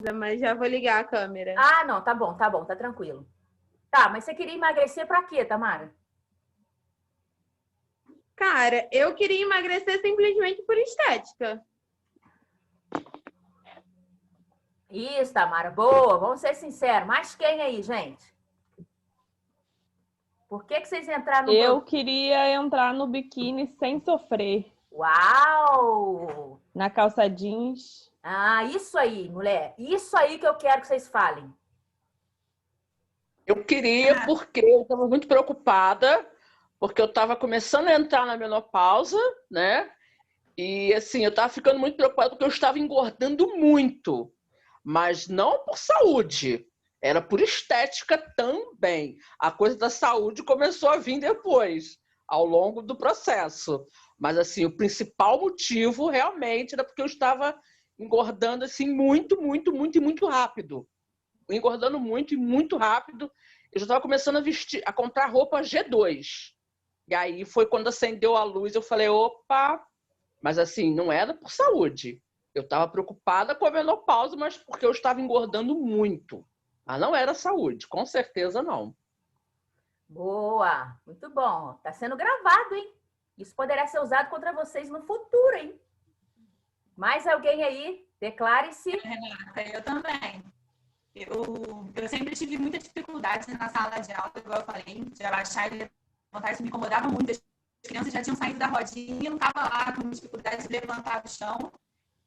mas já vou ligar a câmera. Ah, não, tá bom, tá tranquilo. Tá, mas você queria emagrecer pra quê, Tamara? Cara, eu queria emagrecer simplesmente por estética. Isso, Tamara, boa, vamos ser sinceros. Mas quem aí, gente? Por que vocês entraram no... Eu queria entrar no biquíni sem sofrer. Uau! Na calça jeans. Ah, isso aí, mulher. Isso aí que eu quero que vocês falem. Eu queria porque eu estava muito preocupada, porque eu estava começando a entrar na menopausa, né? E assim, eu estava ficando muito preocupada porque eu estava engordando muito, mas não por saúde, era por estética também. A coisa da saúde começou a vir depois, ao longo do processo. Mas assim, o principal motivo realmente era porque eu estava engordando assim muito, muito, muito e muito rápido. Engordando muito e muito rápido. Eu já estava começando a comprar roupa G2. E aí foi quando acendeu a luz, eu falei, opa, mas assim, não era por saúde. Eu estava preocupada com a menopausa, mas porque eu estava engordando muito. Mas não era saúde, com certeza não. Boa, muito bom. Tá sendo gravado, hein? Isso poderá ser usado contra vocês no futuro, hein? Mais alguém aí? Declare-se. Renata, eu também. Eu sempre tive muita dificuldade na sala de aula, igual eu falei, de abaixar e levantar, isso me incomodava muito. As crianças já tinham saído da rodinha, eu não estava lá com dificuldade de levantar do chão.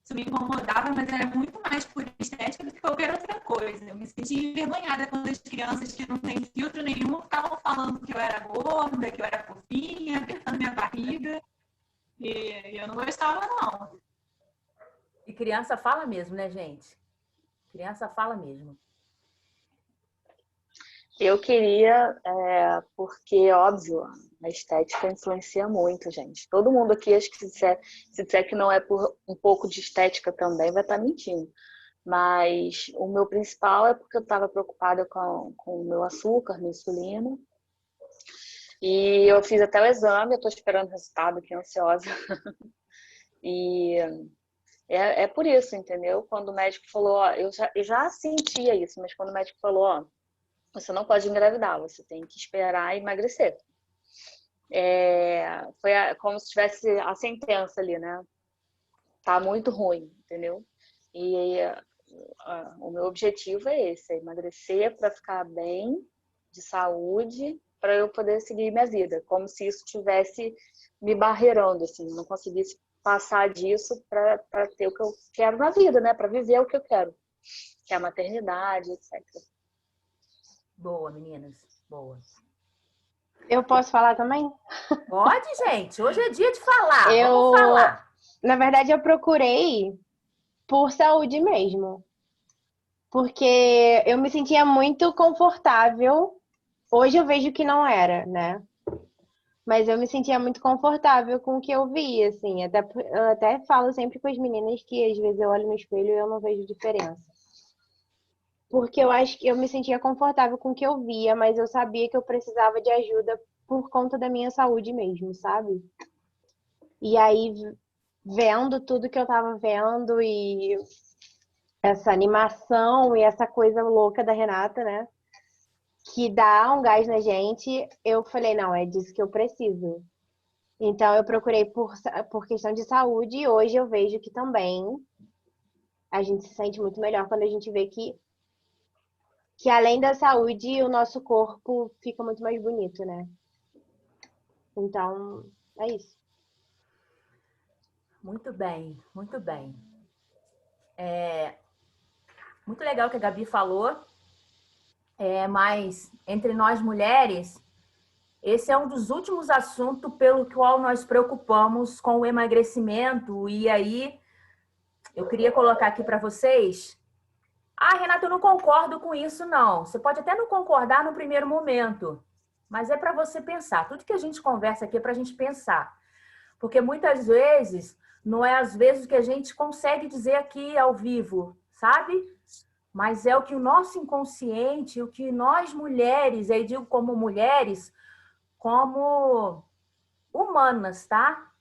Isso me incomodava, mas era muito mais por estética do que qualquer outra coisa. Eu me sentia envergonhada quando as crianças que não têm filtro nenhum ficavam falando que eu era gorda, que eu era fofinha, apertando minha barriga. E eu não gostava, não. E criança fala mesmo, né, gente? Criança fala mesmo. Eu queria, porque, óbvio, a estética influencia muito, gente. Todo mundo aqui, acho que se disser que não é por um pouco de estética também, vai estar mentindo. Mas o meu principal é porque eu estava preocupada com o meu açúcar, minha insulina. E eu fiz até o exame, eu estou esperando o resultado aqui, ansiosa. E é por isso, entendeu? Quando o médico falou, ó, eu já sentia isso, mas quando o médico falou, ó, você não pode engravidar, você tem que esperar emagrecer. Foi como se tivesse a sentença ali, né? Tá muito ruim, entendeu? E o meu objetivo é esse, é emagrecer para ficar bem, de saúde, para eu poder seguir minha vida. Como se isso tivesse me barreirando, assim, não conseguisse passar disso para ter o que eu quero na vida, né? Para viver o que eu quero, que é a maternidade, etc. Boa, meninas. Boa. Eu posso falar também? Pode, gente. Hoje é dia de falar. Vamos falar. Na verdade, eu procurei por saúde mesmo. Porque eu me sentia muito confortável. Hoje eu vejo que não era, né? Mas eu me sentia muito confortável com o que eu via, assim. Eu até falo sempre com as meninas que às vezes eu olho no espelho e eu não vejo diferença. Porque eu acho que eu me sentia confortável com o que eu via, mas eu sabia que eu precisava de ajuda por conta da minha saúde mesmo, sabe? E aí, vendo tudo que eu tava vendo e essa animação e essa coisa louca da Renata, né? Que dá um gás na gente, eu falei, não, é disso que eu preciso. Então, eu procurei por questão de saúde e hoje eu vejo que também a gente se sente muito melhor quando a gente vê que além da saúde, o nosso corpo fica muito mais bonito, né? Então, é isso. Muito bem, muito bem. Muito legal o que a Gabi falou. Mas entre nós mulheres, esse é um dos últimos assuntos pelo qual nós preocupamos com o emagrecimento. E aí, eu queria colocar aqui para vocês. Ah, Renata, eu não concordo com isso, não. Você pode até não concordar no primeiro momento, mas é para você pensar. Tudo que a gente conversa aqui é para a gente pensar. Porque muitas vezes, não é às vezes o que a gente consegue dizer aqui ao vivo, sabe? Mas é o que o nosso inconsciente, o que nós mulheres, aí digo como mulheres, como humanas, tá?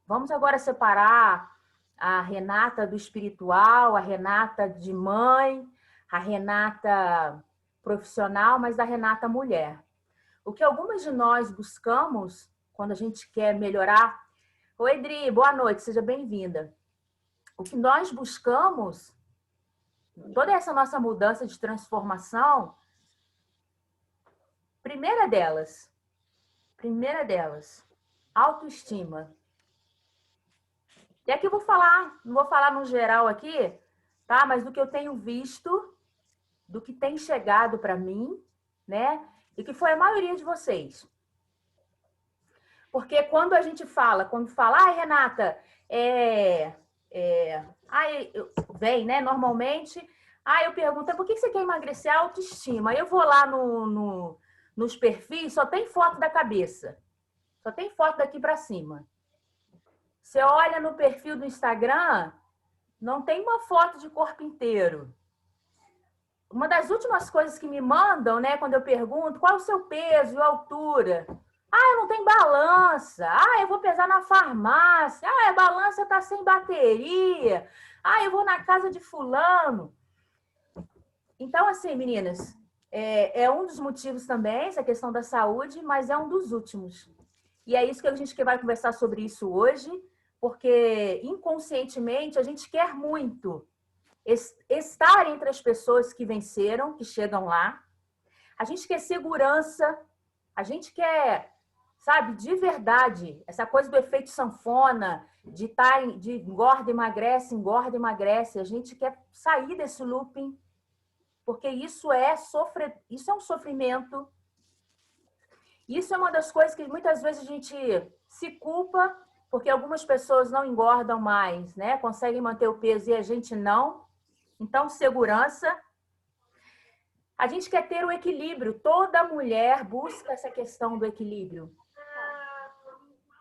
Vamos agora separar A Renata do espiritual, a Renata de mãe, a Renata profissional, mas a Renata mulher. O que algumas de nós buscamos quando a gente quer melhorar... Oi, Dri, boa noite, seja bem-vinda. O que nós buscamos, toda essa nossa mudança de transformação, primeira delas, autoestima. E aqui eu vou falar, não vou falar no geral aqui, tá? Mas do que eu tenho visto, do que tem chegado para mim, né? E que foi a maioria de vocês. Porque quando a gente fala, ai, Renata, vem, né? Normalmente, eu pergunto, por que você quer emagrecer? A autoestima. Aí eu vou lá nos perfis, só tem foto da cabeça. Só tem foto daqui para cima. Você olha no perfil do Instagram, não tem uma foto de corpo inteiro. Uma das últimas coisas que me mandam, né, quando eu pergunto qual é o seu peso e altura. Eu não tenho balança. Eu vou pesar na farmácia. A balança tá sem bateria. Eu vou na casa de fulano. Então, assim, meninas, é um dos motivos também, essa questão da saúde, mas é um dos últimos. E é isso que a gente vai conversar sobre isso hoje, porque inconscientemente a gente quer muito estar entre as pessoas que venceram, que chegam lá. A gente quer segurança, a gente quer, sabe, de verdade, essa coisa do efeito sanfona, de engorda, emagrece, a gente quer sair desse looping, porque isso é um sofrimento. Isso é uma das coisas que muitas vezes a gente se culpa, porque algumas pessoas não engordam mais, né? Conseguem manter o peso e a gente não. Então, segurança. A gente quer ter o equilíbrio. Toda mulher busca essa questão do equilíbrio.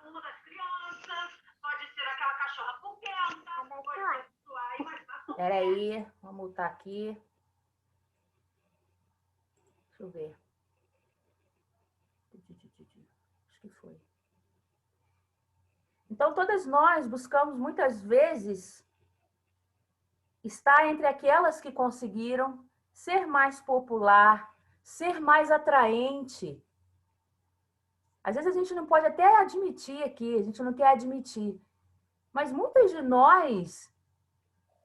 Uma das crianças, pode ser aquela cachorra pulguenta, pode ser... Espera aí, vamos multar aqui. Deixa eu ver. Acho que foi. Então, todas nós buscamos muitas vezes estar entre aquelas que conseguiram ser mais popular, ser mais atraente. Às vezes a gente não pode até admitir aqui, a gente não quer admitir. Mas muitas de nós,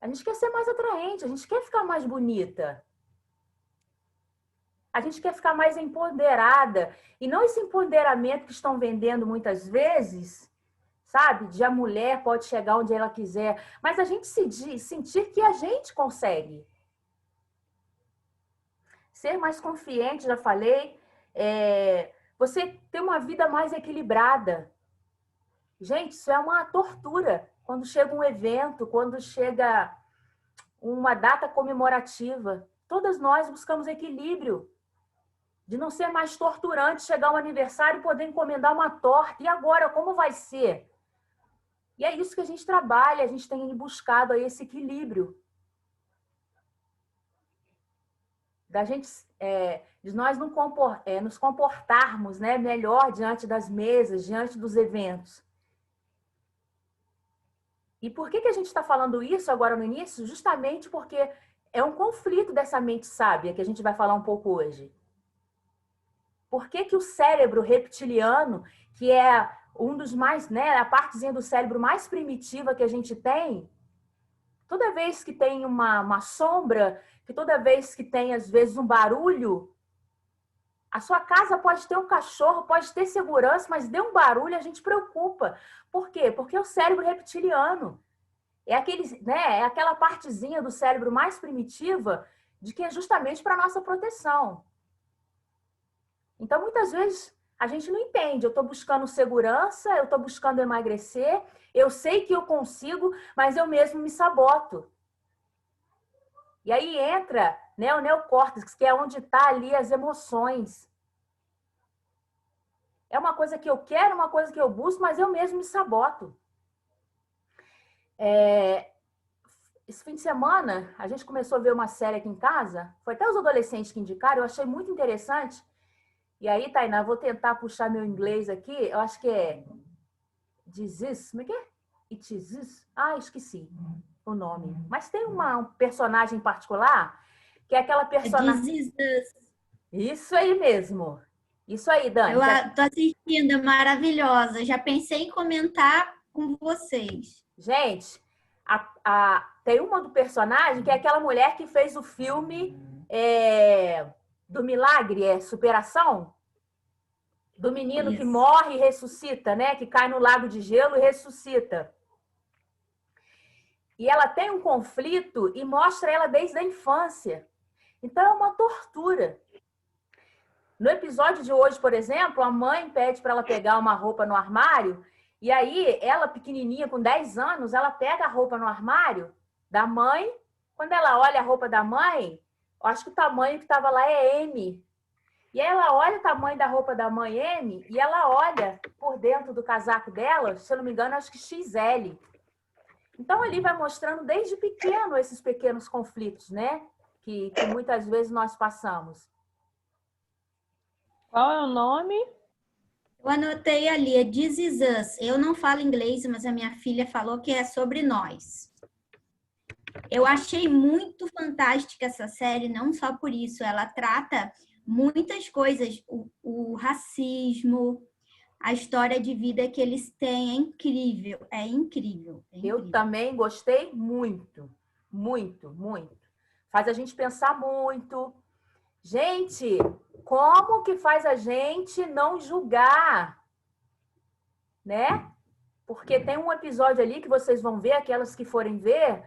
a gente quer ser mais atraente, a gente quer ficar mais bonita. A gente quer ficar mais empoderada. E não esse empoderamento que estão vendendo muitas vezes, sabe? De a mulher pode chegar onde ela quiser. Mas a gente sentir que a gente consegue. Ser mais confiante, já falei. Você ter uma vida mais equilibrada. Gente, isso é uma tortura. Quando chega um evento, quando chega uma data comemorativa. Todas nós buscamos equilíbrio. De não ser mais torturante chegar um aniversário e poder encomendar uma torta. E agora, como vai ser? E é isso que a gente trabalha, a gente tem buscado aí esse equilíbrio. Da gente, de nós nos comportarmos, né, melhor diante das mesas, diante dos eventos. E por que a gente está falando isso agora no início? Justamente porque é um conflito dessa mente sábia que a gente vai falar um pouco hoje. Por que o cérebro reptiliano, que é um dos mais, né, a partezinha do cérebro mais primitiva que a gente tem, toda vez que tem uma sombra, que toda vez que tem, às vezes, um barulho, a sua casa pode ter um cachorro, pode ter segurança, mas dê um barulho, a gente preocupa. Por quê? Porque é o cérebro reptiliano. É aquela partezinha do cérebro mais primitiva de que é justamente para a nossa proteção. Então, muitas vezes, a gente não entende. Eu estou buscando segurança, eu estou buscando emagrecer, eu sei que eu consigo, mas eu mesmo me saboto. E aí entra, né, o neocórtex, que é onde está ali as emoções. É uma coisa que eu quero, uma coisa que eu busco, mas eu mesmo me saboto. Esse fim de semana, a gente começou a ver uma série aqui em casa, foi até os adolescentes que indicaram, eu achei muito interessante. E aí, Tainá, vou tentar puxar meu inglês aqui, eu acho que é Disease, como é que é? It Is? Ah, esqueci o nome. Mas tem um personagem em particular, que é aquela personagem... This is Us. Isso aí mesmo. Isso aí, Dani. Tô assistindo, é maravilhosa. Já pensei em comentar com vocês. Gente, tem uma do personagem que é aquela mulher que fez o filme do Milagre, Superação? Do menino que morre e ressuscita, né? Que cai no lago de gelo e ressuscita. E ela tem um conflito e mostra ela desde a infância. Então é uma tortura. No episódio de hoje, por exemplo, a mãe pede para ela pegar uma roupa no armário. E aí, ela pequenininha, com 10 anos, ela pega a roupa no armário da mãe. Quando ela olha a roupa da mãe, eu acho que o tamanho que estava lá é M. E aí ela olha o tamanho da roupa da mãe M e ela olha por dentro do casaco dela, se eu não me engano, acho que XL. Então, ali vai mostrando desde pequeno esses pequenos conflitos, né? Que muitas vezes nós passamos. Qual é o nome? Eu anotei ali, é This Is Us. Eu não falo inglês, mas a minha filha falou que é sobre nós. Eu achei muito fantástica essa série, não só por isso. Ela trata muitas coisas, o racismo, a história de vida que eles têm é incrível, é incrível. Eu também gostei muito, muito, muito. Faz a gente pensar muito. Gente, como que faz a gente não julgar, né? Porque tem um episódio ali que vocês vão ver, aquelas que forem ver,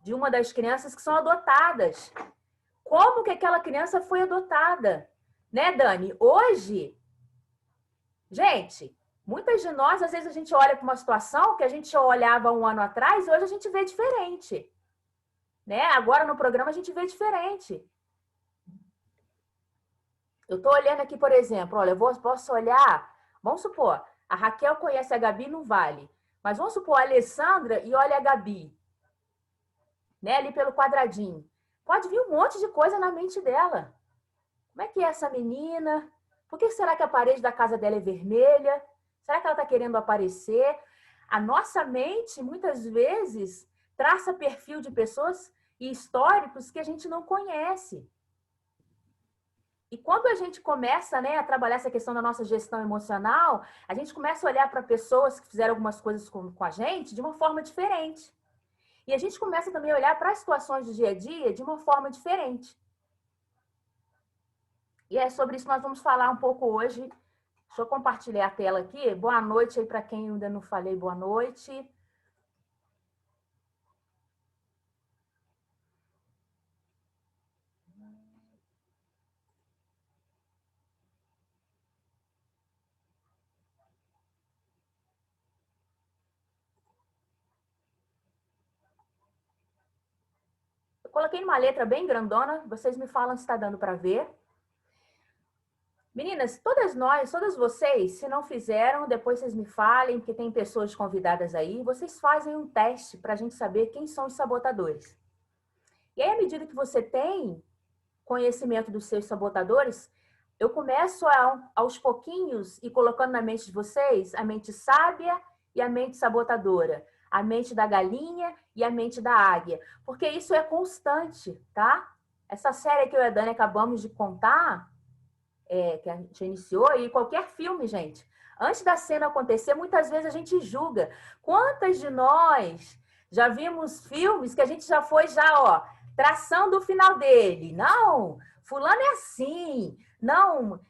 de uma das crianças que são adotadas. Como que aquela criança foi adotada? Né, Dani? Hoje, gente, muitas de nós, às vezes a gente olha para uma situação que a gente olhava um ano atrás e hoje a gente vê diferente. Né? Agora no programa a gente vê diferente. Eu estou olhando aqui, por exemplo, olha, posso olhar, vamos supor, a Raquel conhece a Gabi no Vale, mas vamos supor a Alessandra e olha a Gabi, né, ali pelo quadradinho. Pode vir um monte de coisa na mente dela. Como é que é essa menina? Por que será que a parede da casa dela é vermelha? Será que ela está querendo aparecer? A nossa mente, muitas vezes, traça perfil de pessoas e históricos que a gente não conhece. E quando a gente começa, né, a trabalhar essa questão da nossa gestão emocional, a gente começa a olhar para pessoas que fizeram algumas coisas com a gente de uma forma diferente. E a gente começa também a olhar para as situações do dia a dia de uma forma diferente. E é sobre isso que nós vamos falar um pouco hoje. Deixa eu compartilhar a tela aqui. Boa noite aí para quem ainda não falei boa noite. Eu coloquei numa letra bem grandona, vocês me falam se está dando para ver. Meninas, todas vocês, se não fizeram, depois vocês me falem, porque tem pessoas convidadas aí, vocês fazem um teste para a gente saber quem são os sabotadores. E aí, à medida que você tem conhecimento dos seus sabotadores, eu começo aos pouquinhos e colocando na mente de vocês a mente sábia e a mente sabotadora, a mente da galinha e a mente da águia, porque isso é constante, tá? Essa série que eu e a Dani acabamos de contar, que a gente iniciou, e qualquer filme, gente, antes da cena acontecer, muitas vezes a gente julga. Quantas de nós já vimos filmes que a gente já foi traçando o final dele? Não, fulano é assim, não,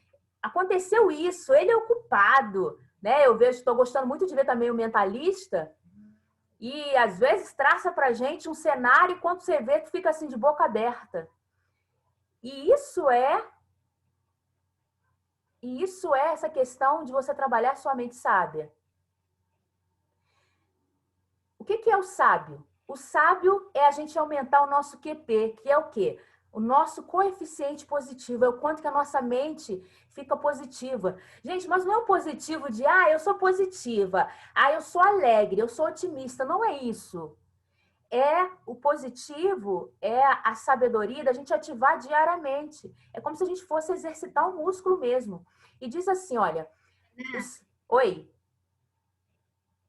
aconteceu isso, ele é o culpado, né? Eu estou gostando muito de ver também o Mentalista, e às vezes traça pra gente um cenário e quando você vê, tu fica assim de boca aberta. E isso é essa questão de você trabalhar sua mente sábia. O que é o sábio? O sábio é a gente aumentar o nosso QP, que é o quê? O nosso coeficiente positivo, é o quanto que a nossa mente fica positiva. Gente, mas não é o positivo de, eu sou positiva, eu sou alegre, eu sou otimista. Não é isso. O positivo, é a sabedoria da gente ativar diariamente. É como se a gente fosse exercitar um músculo mesmo. E diz assim, olha... Oi?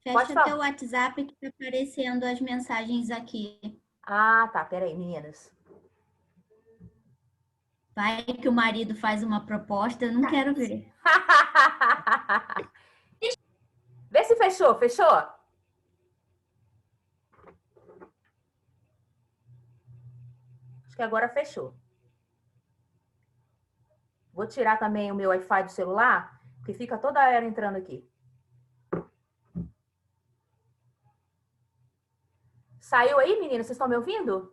Pode Fecha falar. teu WhatsApp que tá aparecendo as mensagens aqui. Ah, tá. Peraí, meninas. Vai que o marido faz uma proposta, eu não quero ver. Vê se fechou. Fechou? Acho que agora fechou. Vou tirar também o meu Wi-Fi do celular, porque fica toda hora entrando aqui. Saiu aí, meninas? Vocês estão me ouvindo?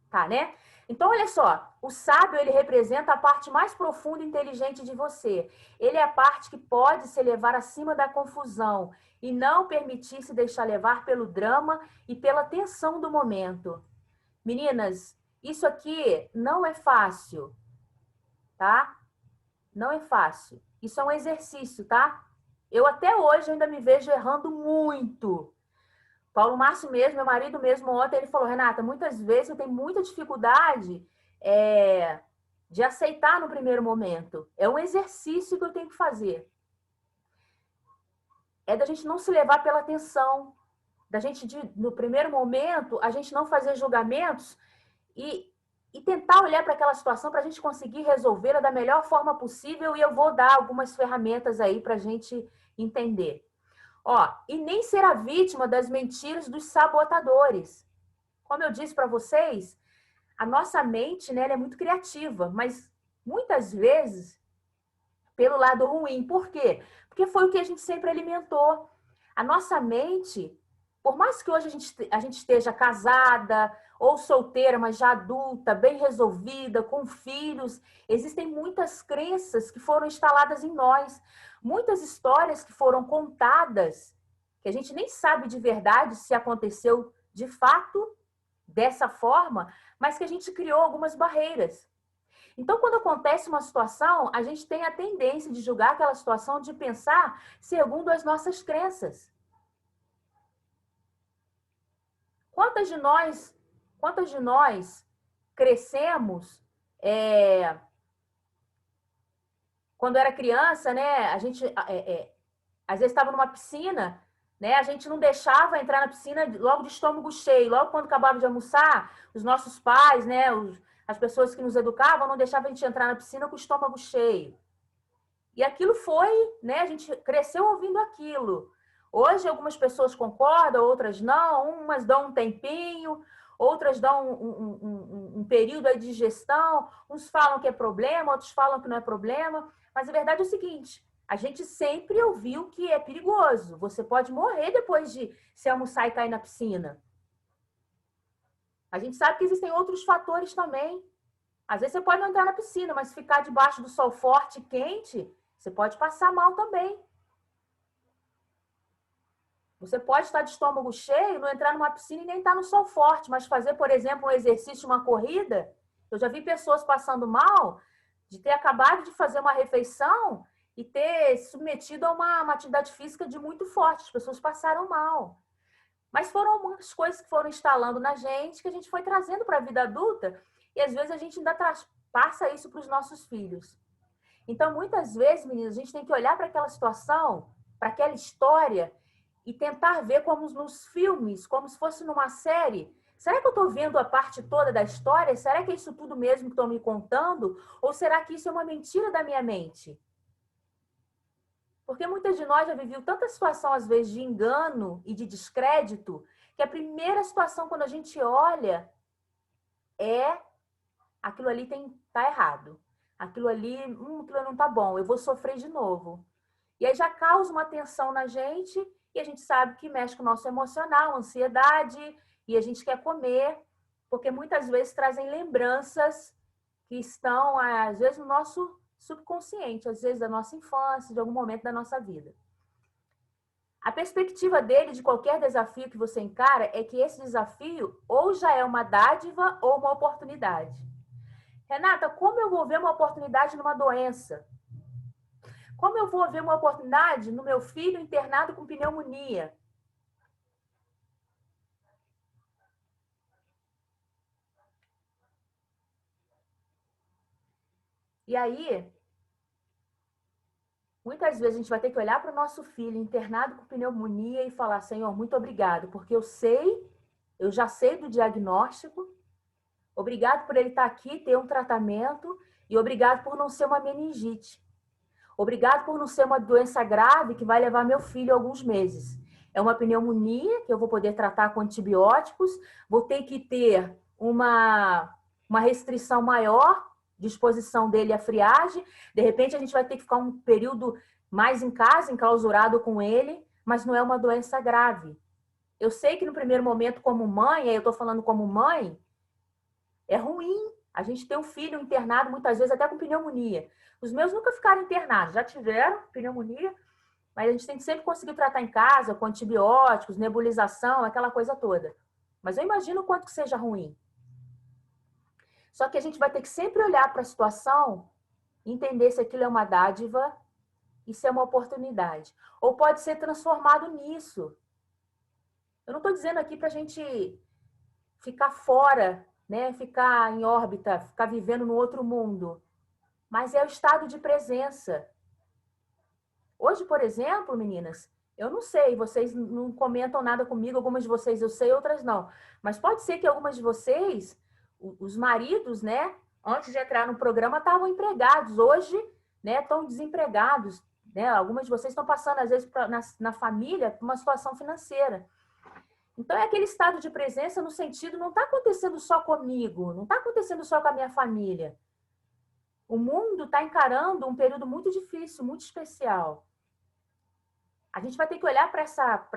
Tá, né? Então, olha só, o sábio, ele representa a parte mais profunda e inteligente de você. Ele é a parte que pode se elevar acima da confusão e não permitir se deixar levar pelo drama e pela tensão do momento. Meninas, isso aqui não é fácil, tá? Não é fácil. Isso é um exercício, tá? Eu até hoje ainda me vejo errando muito. Paulo Márcio mesmo, meu marido mesmo, ontem ele falou, Renata, muitas vezes eu tenho muita dificuldade de aceitar no primeiro momento. É um exercício que eu tenho que fazer. É da gente não se levar pela tensão, da gente, no primeiro momento, a gente não fazer julgamentos e tentar olhar para aquela situação para a gente conseguir resolvê-la da melhor forma possível, e eu vou dar algumas ferramentas aí para a gente entender. Ó, e nem ser a vítima das mentiras dos sabotadores. Como eu disse para vocês, a nossa mente, né, ela é muito criativa, mas muitas vezes pelo lado ruim. Por quê? Porque foi o que a gente sempre alimentou. A nossa mente, por mais que hoje a gente esteja casada ou solteira, mas já adulta, bem resolvida, com filhos, existem muitas crenças que foram instaladas em nós, muitas histórias que foram contadas, que a gente nem sabe de verdade se aconteceu de fato dessa forma, mas que a gente criou algumas barreiras. Então, quando acontece uma situação, a gente tem a tendência de julgar aquela situação, de pensar segundo as nossas crenças. Quantas de nós crescemos quando era criança, né? A gente às vezes estava numa piscina, né? A gente não deixava entrar na piscina logo de estômago cheio. Logo quando acabava de almoçar, os nossos pais, né? As pessoas que nos educavam não deixavam a gente entrar na piscina com o estômago cheio. E aquilo foi, né? A gente cresceu ouvindo aquilo. Hoje algumas pessoas concordam, outras não. Umas dão um tempinho, outras dão um período aí de gestão. Uns falam que é problema, outros falam que não é problema. Mas a verdade é o seguinte: a gente sempre ouviu que é perigoso. Você pode morrer depois de se almoçar e cair na piscina. A gente sabe que existem outros fatores também. Às vezes você pode não entrar na piscina, mas se ficar debaixo do sol forte e quente, você pode passar mal também. Você pode estar de estômago cheio, não entrar numa piscina e nem estar no sol forte, mas fazer, por exemplo, um exercício, uma corrida. Eu já vi pessoas passando mal de ter acabado de fazer uma refeição e ter submetido a uma atividade física de muito forte. As pessoas passaram mal. Mas foram algumas coisas que foram instalando na gente, que a gente foi trazendo para a vida adulta, e às vezes a gente ainda passa isso para os nossos filhos. Então, muitas vezes, meninas, a gente tem que olhar para aquela situação, para aquela história, e tentar ver como nos filmes, como se fosse numa série. Será que eu estou vendo a parte toda da história? Será que é isso tudo mesmo que estão me contando? Ou será que isso é uma mentira da minha mente? Porque muitas de nós já viveu tanta situação, às vezes, de engano e de descrédito, que a primeira situação, quando a gente olha, aquilo ali tá errado. Aquilo ali não tá bom, eu vou sofrer de novo. E aí já causa uma tensão na gente, e a gente sabe que mexe com o nosso emocional, ansiedade, e a gente quer comer, porque muitas vezes trazem lembranças que estão, às vezes, no nosso subconsciente, às vezes da nossa infância, de algum momento da nossa vida. A perspectiva dele de qualquer desafio que você encara é que esse desafio ou já é uma dádiva ou uma oportunidade. Renata, como eu vou ver uma oportunidade numa doença? Como eu vou ver uma oportunidade no meu filho internado com pneumonia? E aí, Muitas vezes a gente vai ter que olhar para o nosso filho internado com pneumonia e falar, Senhor, muito obrigado, porque eu já sei do diagnóstico, obrigado por ele estar aqui, ter um tratamento, e obrigado por não ser uma meningite. Obrigado por não ser uma doença grave que vai levar meu filho alguns meses. É uma pneumonia que eu vou poder tratar com antibióticos, vou ter que ter uma restrição maior de exposição dele à friagem. De repente, a gente vai ter que ficar um período mais em casa, enclausurado com ele, mas não é uma doença grave. Eu sei que no primeiro momento, como mãe, aí eu estou falando como mãe, é ruim. A gente tem um filho internado, muitas vezes até com pneumonia. Os meus nunca ficaram internados, já tiveram pneumonia, mas a gente tem que sempre conseguir tratar em casa, com antibióticos, nebulização, aquela coisa toda. Mas eu imagino o quanto que seja ruim. Só que a gente vai ter que sempre olhar para a situação, entender se aquilo é uma dádiva e se é uma oportunidade. Ou pode ser transformado nisso. Eu não estou dizendo aqui para a gente ficar fora, né? Ficar em órbita, ficar vivendo no outro mundo. Mas é o estado de presença. Hoje, por exemplo, meninas, eu não sei, vocês não comentam nada comigo, algumas de vocês eu sei, outras não. Mas pode ser que algumas de vocês, os maridos, né, antes de entrar no programa, estavam empregados. Hoje, né, estão desempregados. Né? Algumas de vocês estão passando, às vezes, na família, por uma situação financeira. Então, é aquele estado de presença no sentido, não está acontecendo só comigo, não está acontecendo só com a minha família. O mundo está encarando um período muito difícil, muito especial. A gente vai ter que olhar para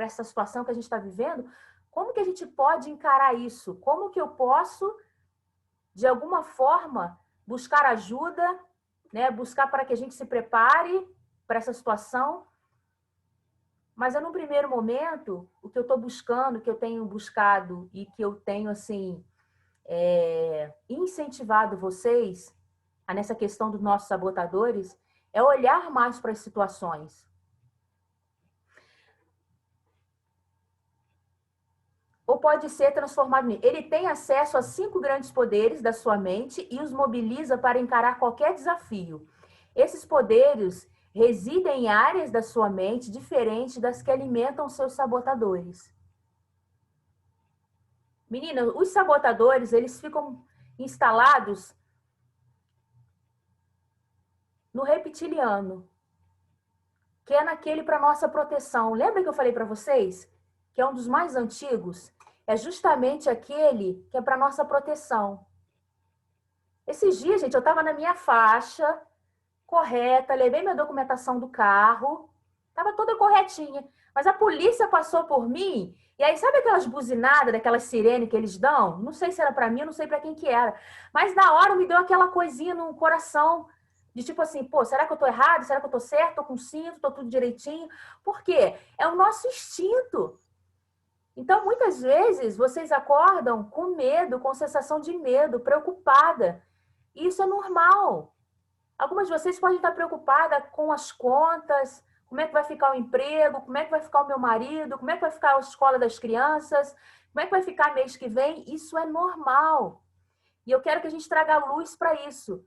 essa situação que a gente está vivendo, como que a gente pode encarar isso? Como que eu posso, de alguma forma, buscar ajuda, né? Buscar para que a gente se prepare para essa situação. Mas num primeiro momento, o que eu estou buscando, que eu tenho buscado e que eu tenho, assim, incentivado vocês nessa questão dos nossos sabotadores, é olhar mais para as situações. Ou pode ser transformado nele. Ele tem acesso a 5 grandes poderes da sua mente e os mobiliza para encarar qualquer desafio. Esses poderes residem em áreas da sua mente diferentes das que alimentam seus sabotadores. Menina, os sabotadores, eles ficam instalados no reptiliano, que é naquele para nossa proteção. Lembra que eu falei para vocês? Que é um dos mais antigos? É justamente aquele que é para nossa proteção. Esses dias, gente, eu estava na minha faixa correta, levei minha documentação do carro, estava toda corretinha, mas a polícia passou por mim, e aí sabe aquelas buzinadas, daquelas sirene que eles dão? Não sei se era para mim, não sei para quem que era, mas na hora me deu aquela coisinha no coração, de tipo assim, pô, será que eu tô errado? Será que eu tô certo? Tô com cinto? Tô tudo direitinho? Por quê? É o nosso instinto. Então, muitas vezes, vocês acordam com medo, com sensação de medo, preocupada. E isso é normal. Algumas de vocês podem estar preocupadas com as contas, como é que vai ficar o emprego, como é que vai ficar o meu marido, como é que vai ficar a escola das crianças, como é que vai ficar mês que vem. Isso é normal. E eu quero que a gente traga luz para isso.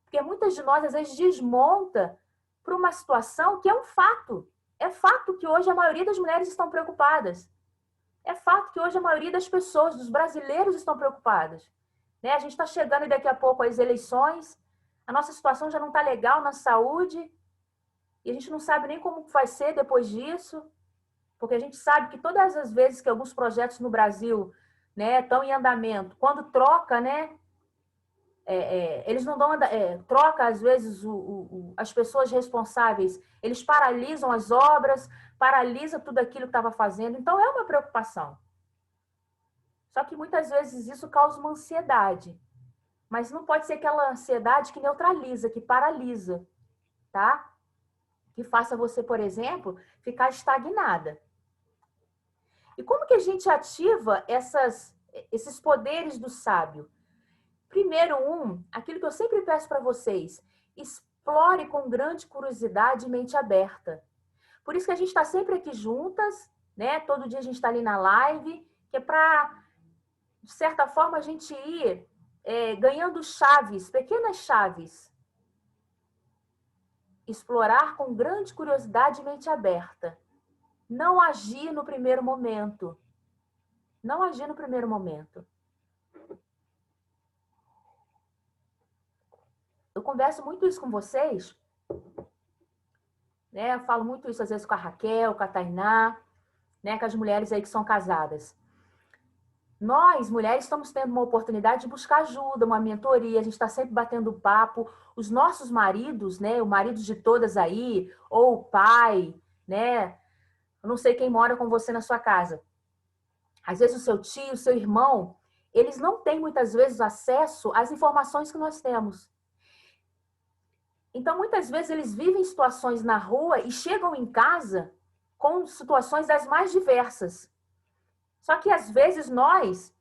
Porque muitas de nós, às vezes, desmonta para uma situação que é um fato. É fato que hoje a maioria das mulheres estão preocupadas. É fato que hoje a maioria das pessoas, dos brasileiros, estão preocupadas. Né? A gente está chegando daqui a pouco às eleições, a nossa situação já não está legal na saúde, e a gente não sabe nem como vai ser depois disso, porque a gente sabe que todas as vezes que alguns projetos no Brasil, né, estão em andamento, quando troca, né, eles não dão, troca às vezes as pessoas responsáveis, eles paralisam as obras, paralisa tudo aquilo que estava fazendo, então é uma preocupação. Só que muitas vezes isso causa uma ansiedade, mas não pode ser aquela ansiedade que neutraliza, que paralisa, tá? Que faça você, por exemplo, ficar estagnada. E como que a gente ativa esses poderes do sábio? Primeiro, aquilo que eu sempre peço para vocês, explore com grande curiosidade e mente aberta. Por isso que a gente está sempre aqui juntas, né? Todo dia a gente está ali na live, que é para, de certa forma, a gente ir ganhando chaves, pequenas chaves. explorar com grande curiosidade e mente aberta. Não agir no primeiro momento. Não agir no primeiro momento. Eu converso muito isso com vocês, né? Eu falo muito isso às vezes com a Raquel, com a Tainá, né? Com as mulheres aí que são casadas. Nós, mulheres, estamos tendo uma oportunidade de buscar ajuda, uma mentoria, a gente está sempre batendo papo. Os nossos maridos, né? O marido de todas aí, ou o pai, né? Eu não sei quem mora com você na sua casa. Às vezes o seu tio, o seu irmão, eles não têm muitas vezes acesso às informações que nós temos. Então, muitas vezes eles vivem situações na rua e chegam em casa com situações das mais diversas. Só que, às vezes, nós,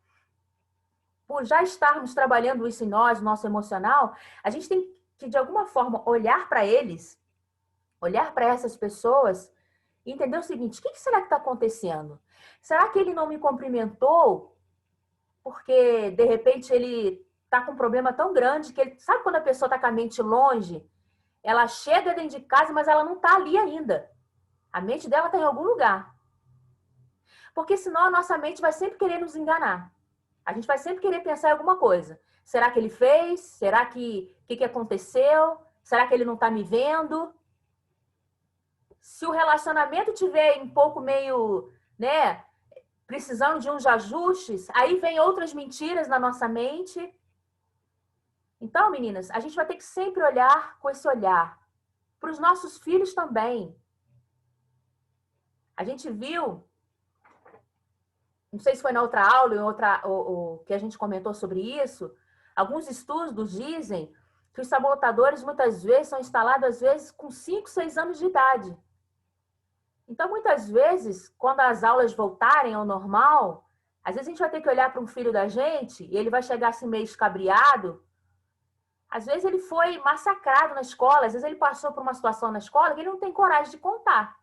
por já estarmos trabalhando isso em nós, nosso emocional, a gente tem que, de alguma forma, olhar para eles, olhar para essas pessoas e entender o seguinte: o que será que está acontecendo? Será que ele não me cumprimentou porque, de repente, ele está com um problema tão grande que ele... Sabe quando a pessoa está com a mente longe? Ela chega dentro de casa, mas ela não está ali ainda. A mente dela está em algum lugar. Porque senão a nossa mente vai sempre querer nos enganar. A gente vai sempre querer pensar em alguma coisa. Será que ele fez? Será que... O que aconteceu? Será que ele não está me vendo? Se o relacionamento tiver um pouco meio, né, precisando de uns ajustes, aí vem outras mentiras na nossa mente. Então, meninas, a gente vai ter que sempre olhar com esse olhar. Para os nossos filhos também. A gente viu, não sei se foi na outra aula, em outra, que a gente comentou sobre isso, alguns estudos dizem que os sabotadores muitas vezes são instalados, às vezes, com 5, 6 anos de idade. Então, muitas vezes, quando as aulas voltarem ao normal, às vezes a gente vai ter que olhar para um filho da gente e ele vai chegar assim meio escabriado. Às vezes ele foi massacrado na escola, às vezes ele passou por uma situação na escola que ele não tem coragem de contar.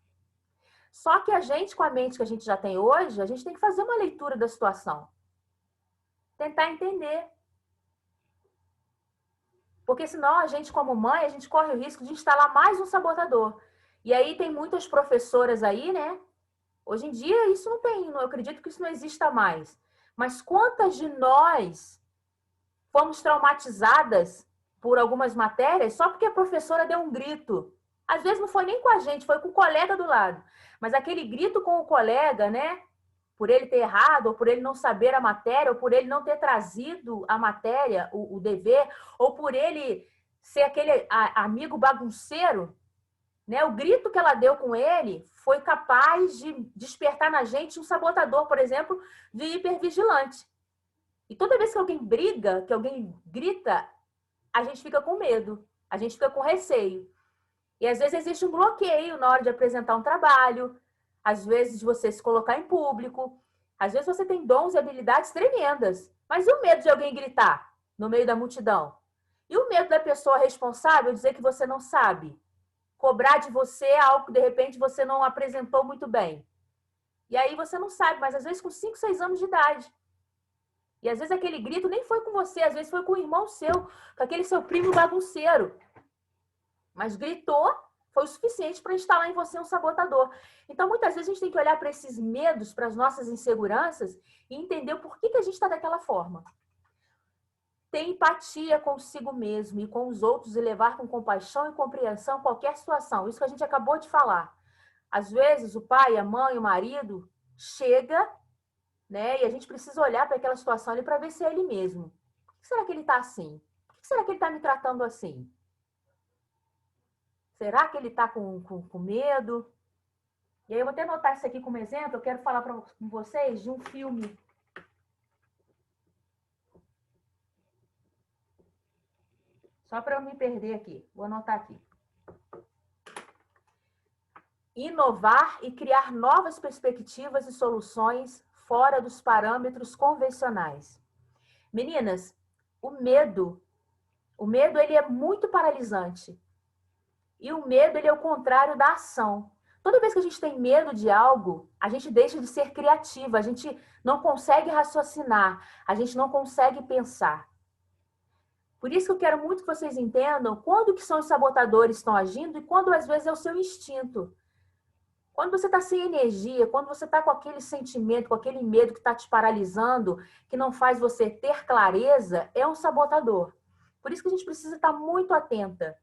Só que a gente, com a mente que a gente já tem hoje, a gente tem que fazer uma leitura da situação. Tentar entender. Porque senão a gente, como mãe, a gente corre o risco de instalar mais um sabotador. E aí tem muitas professoras aí, né? Hoje em dia isso não tem, eu acredito que isso não exista mais. Mas quantas de nós fomos traumatizadas por algumas matérias só porque a professora deu um grito? Às vezes não foi nem com a gente, foi com o colega do lado. Mas aquele grito com o colega, né? Por ele ter errado, ou por ele não saber a matéria, ou por ele não ter trazido a matéria, o dever, ou por ele ser aquele amigo bagunceiro, né? O grito que ela deu com ele foi capaz de despertar na gente um sabotador, por exemplo, de hipervigilante. E toda vez que alguém briga, que alguém grita, a gente fica com medo, a gente fica com receio. E às vezes existe um bloqueio na hora de apresentar um trabalho, às vezes de você se colocar em público, às vezes você tem dons e habilidades tremendas, mas e o medo de alguém gritar no meio da multidão? E o medo da pessoa responsável dizer que você não sabe? Cobrar de você algo que de repente você não apresentou muito bem. E aí você não sabe, mas às vezes com 5, 6 anos de idade. E às vezes aquele grito nem foi com você, às vezes foi com o irmão seu, com aquele seu primo bagunceiro. Mas gritou, foi o suficiente para instalar em você um sabotador. Então, muitas vezes a gente tem que olhar para esses medos, para as nossas inseguranças e entender o porquê que a gente está daquela forma. Ter empatia consigo mesmo e com os outros e levar com compaixão e compreensão qualquer situação. Isso que a gente acabou de falar. Às vezes o pai, a mãe, o marido chega, né? E a gente precisa olhar para aquela situação ali para ver se é ele mesmo. Por que será que ele está assim? Por que será que ele está me tratando assim? Será que ele está com medo? E aí eu vou até anotar isso aqui como exemplo. Eu quero falar com vocês de um filme. Só para eu me perder aqui. Vou anotar aqui. Inovar e criar novas perspectivas e soluções fora dos parâmetros convencionais. Meninas, o medo ele é muito paralisante. E o medo ele é o contrário da ação. Toda vez que a gente tem medo de algo, a gente deixa de ser criativa, a gente não consegue raciocinar, a gente não consegue pensar. Por isso que eu quero muito que vocês entendam quando que são os sabotadores que estão agindo e quando às vezes é o seu instinto. Quando você está sem energia, quando você está com aquele sentimento, com aquele medo que está te paralisando, que não faz você ter clareza, é um sabotador. Por isso que a gente precisa estar muito atenta.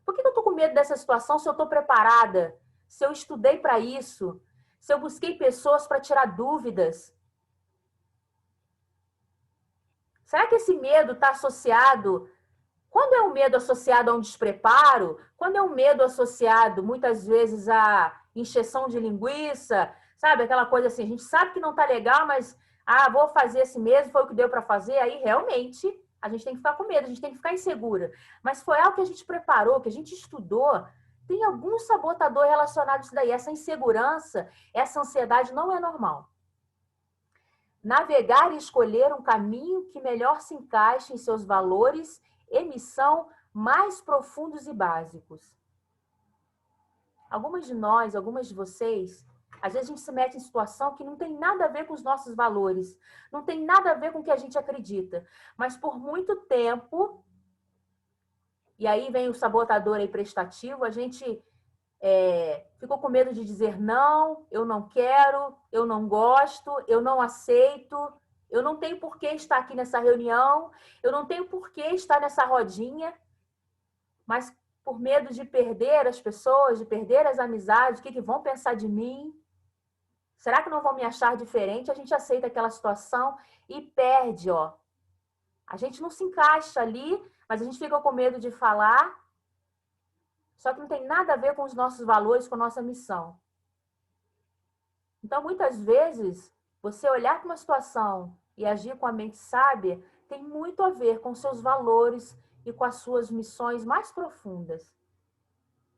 Por que eu estou com medo dessa situação se eu estou preparada? Se eu estudei para isso? Se eu busquei pessoas para tirar dúvidas? Será que esse medo está associado? Quando é um medo associado a um despreparo, quando é um medo associado muitas vezes a encheção de linguiça, sabe? Aquela coisa assim, a gente sabe que não tá legal, mas vou fazer esse mesmo, foi o que deu para fazer, aí realmente a gente tem que ficar com medo, a gente tem que ficar insegura. Mas foi algo que a gente preparou, que a gente estudou, tem algum sabotador relacionado a isso daí. Essa insegurança, essa ansiedade não é normal. Navegar e escolher um caminho que melhor se encaixe em seus valores e missão mais profundos e básicos. Algumas de nós, algumas de vocês, às vezes a gente se mete em situação que não tem nada a ver com os nossos valores, não tem nada a ver com o que a gente acredita, mas por muito tempo, e aí vem o sabotador aí prestativo, a gente ficou com medo de dizer não, eu não quero, eu não gosto, eu não aceito, eu não tenho por que estar aqui nessa reunião, eu não tenho por que estar nessa rodinha, mas por medo de perder as pessoas, de perder as amizades, o que vão pensar de mim? Será que não vão me achar diferente? A gente aceita aquela situação e perde, ó. A gente não se encaixa ali, mas a gente fica com medo de falar, só que não tem nada a ver com os nossos valores, com a nossa missão. Então, muitas vezes, você olhar para uma situação e agir com a mente sábia tem muito a ver com seus valores e com as suas missões mais profundas.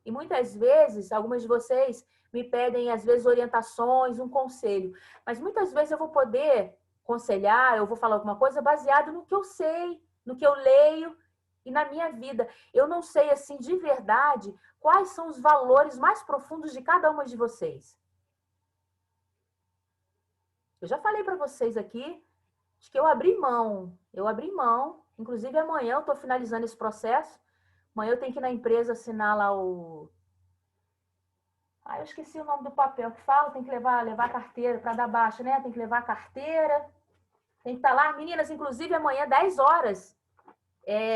E muitas vezes, algumas de vocês me pedem, às vezes, orientações, um conselho. Mas muitas vezes eu vou poder aconselhar, eu vou falar alguma coisa baseado no que eu sei, no que eu leio e na minha vida. Eu não sei, assim, de verdade, quais são os valores mais profundos de cada uma de vocês. Eu já falei para vocês aqui, acho que eu abri mão, inclusive amanhã eu estou finalizando esse processo, amanhã eu tenho que ir na empresa assinar lá o... eu esqueci o nome do papel que fala, tem que levar a carteira para dar baixa, né? Tem que levar a carteira, tem que estar lá. Meninas, inclusive amanhã, 10 horas,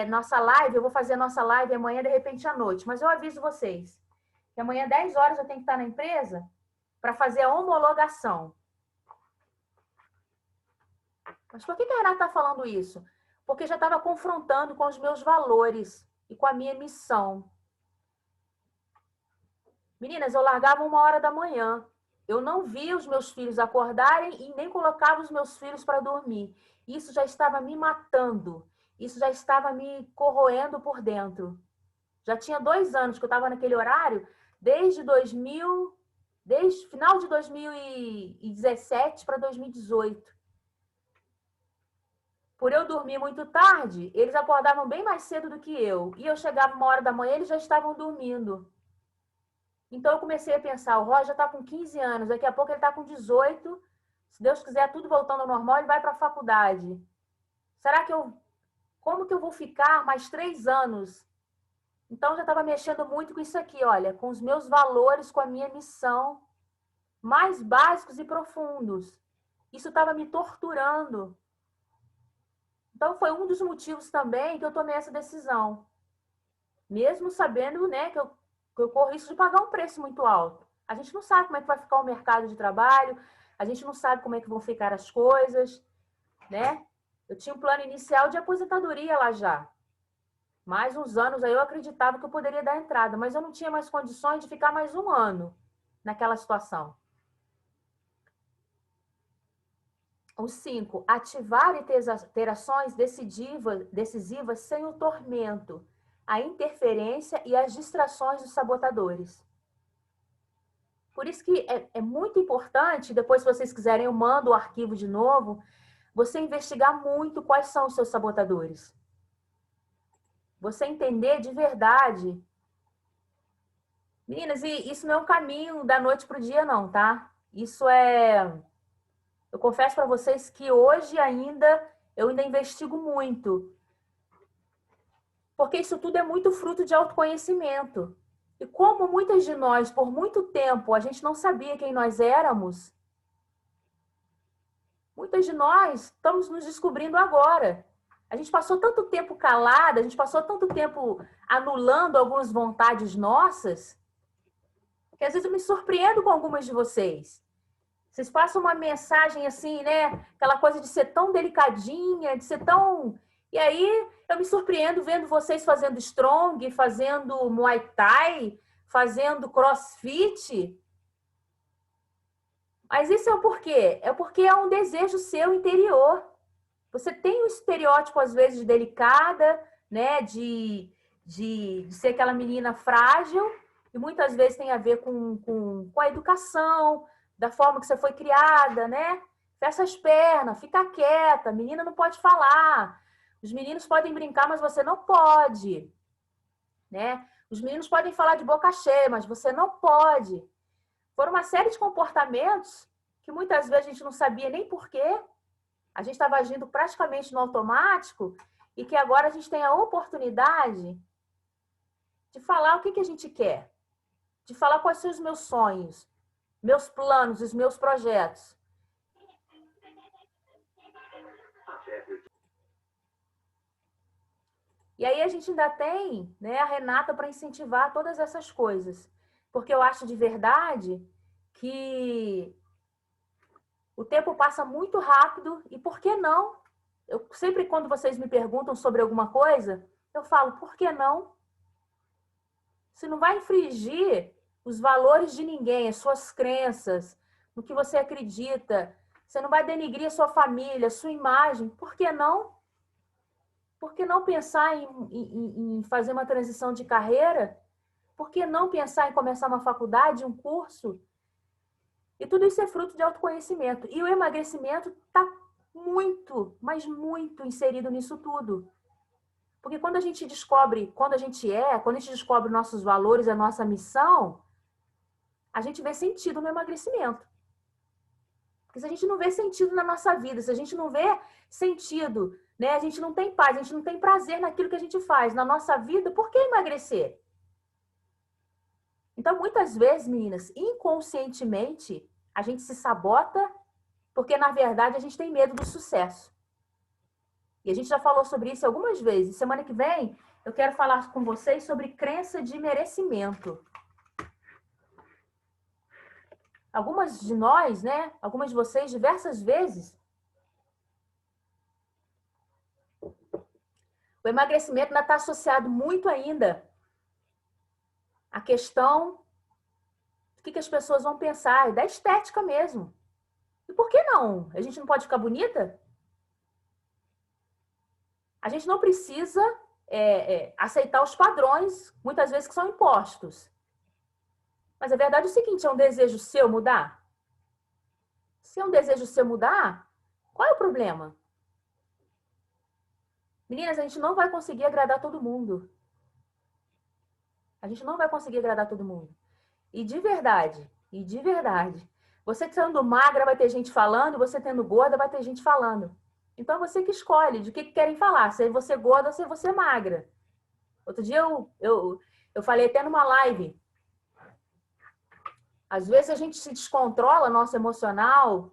nossa live, eu vou fazer a nossa live amanhã, de repente, à noite, mas eu aviso vocês, que amanhã, 10 horas, eu tenho que estar na empresa para fazer a homologação. Mas por que a Renata está falando isso? Porque já estava confrontando com os meus valores e com a minha missão. Meninas, eu largava 1h da manhã. Eu não via os meus filhos acordarem e nem colocava os meus filhos para dormir. Isso já estava me matando. Isso já estava me corroendo por dentro. Já tinha 2 anos que eu estava naquele horário, desde final de 2017 para 2018. Por eu dormir muito tarde, eles acordavam bem mais cedo do que eu. E eu chegava 1h da manhã, eles já estavam dormindo. Então eu comecei a pensar, o Roger já está com 15 anos, daqui a pouco ele está com 18. Se Deus quiser, tudo voltando ao normal, ele vai para a faculdade. Será que como que eu vou ficar mais 3 anos? Então eu já estava mexendo muito com isso aqui, olha, com os meus valores, com a minha missão, mais básicos e profundos. Isso estava me torturando. Então, foi um dos motivos também que eu tomei essa decisão. Mesmo sabendo, né, que eu corro risco de pagar um preço muito alto. A gente não sabe como é que vai ficar o mercado de trabalho, a gente não sabe como é que vão ficar as coisas, né? Eu tinha um plano inicial de aposentadoria lá já. Mais uns anos aí eu acreditava que eu poderia dar entrada, mas eu não tinha mais condições de ficar mais 1 ano naquela situação. O 5, ativar e ter ações decisivas sem o tormento, a interferência e as distrações dos sabotadores. Por isso que é muito importante, depois se vocês quiserem eu mando o arquivo de novo, você investigar muito quais são os seus sabotadores. Você entender de verdade. Meninas, e isso não é um caminho da noite para o dia não, tá? Isso é... Eu confesso para vocês que hoje eu ainda investigo muito. Porque isso tudo é muito fruto de autoconhecimento. E como muitas de nós, por muito tempo, a gente não sabia quem nós éramos, muitas de nós estamos nos descobrindo agora. A gente passou tanto tempo calada, a gente passou tanto tempo anulando algumas vontades nossas, que às vezes eu me surpreendo com algumas de vocês. Vocês passam uma mensagem assim, né? Aquela coisa de ser tão delicadinha, de ser tão... E aí eu me surpreendo vendo vocês fazendo strong, fazendo muay thai, fazendo crossfit. Mas isso é o porquê? É porque é um desejo seu interior. Você tem um estereótipo, às vezes, de delicada, né? De ser aquela menina frágil, e muitas vezes tem a ver com a educação, da forma que você foi criada, né? Fecha as pernas, fica quieta, a menina não pode falar. Os meninos podem brincar, mas você não pode, né? Os meninos podem falar de boca cheia, mas você não pode. Foram uma série de comportamentos que muitas vezes a gente não sabia nem por quê. A gente estava agindo praticamente no automático e que agora a gente tem a oportunidade de falar o que a gente quer, de falar quais são os meus sonhos, meus planos, os meus projetos. E aí a gente ainda tem, né, a Renata para incentivar todas essas coisas. Porque eu acho de verdade que o tempo passa muito rápido e por que não? Eu sempre, quando vocês me perguntam sobre alguma coisa, eu falo, por que não? Você não vai infringir os valores de ninguém, as suas crenças, no que você acredita. Você não vai denigrir a sua família, a sua imagem. Por que não? Por que não pensar em fazer uma transição de carreira? Por que não pensar em começar uma faculdade, um curso? E tudo isso é fruto de autoconhecimento. E o emagrecimento está muito, mas muito inserido nisso tudo. Porque quando a gente descobre, quando a gente descobre nossos valores, a nossa missão, a gente vê sentido no emagrecimento. Porque se a gente não vê sentido na nossa vida, se a gente não vê sentido, né, a gente não tem paz, a gente não tem prazer naquilo que a gente faz na nossa vida, por que emagrecer? Então, muitas vezes, meninas, inconscientemente, a gente se sabota porque, na verdade, a gente tem medo do sucesso. E a gente já falou sobre isso algumas vezes. Semana que vem, eu quero falar com vocês sobre crença de merecimento. Algumas de nós, né? Algumas de vocês, diversas vezes, o emagrecimento ainda está associado muito ainda à questão do que as pessoas vão pensar, da estética mesmo. E por que não? A gente não pode ficar bonita? A gente não precisa aceitar os padrões, muitas vezes, que são impostos. Mas a verdade é o seguinte, é um desejo seu mudar? Se é um desejo seu mudar, qual é o problema? Meninas, a gente não vai conseguir agradar todo mundo. A gente não vai conseguir agradar todo mundo. E de verdade, você sendo magra vai ter gente falando, e você tendo gorda vai ter gente falando. Então é você que escolhe de que querem falar, se é você gorda ou se é você magra. Outro dia eu falei até numa live. Às vezes a gente se descontrola nosso emocional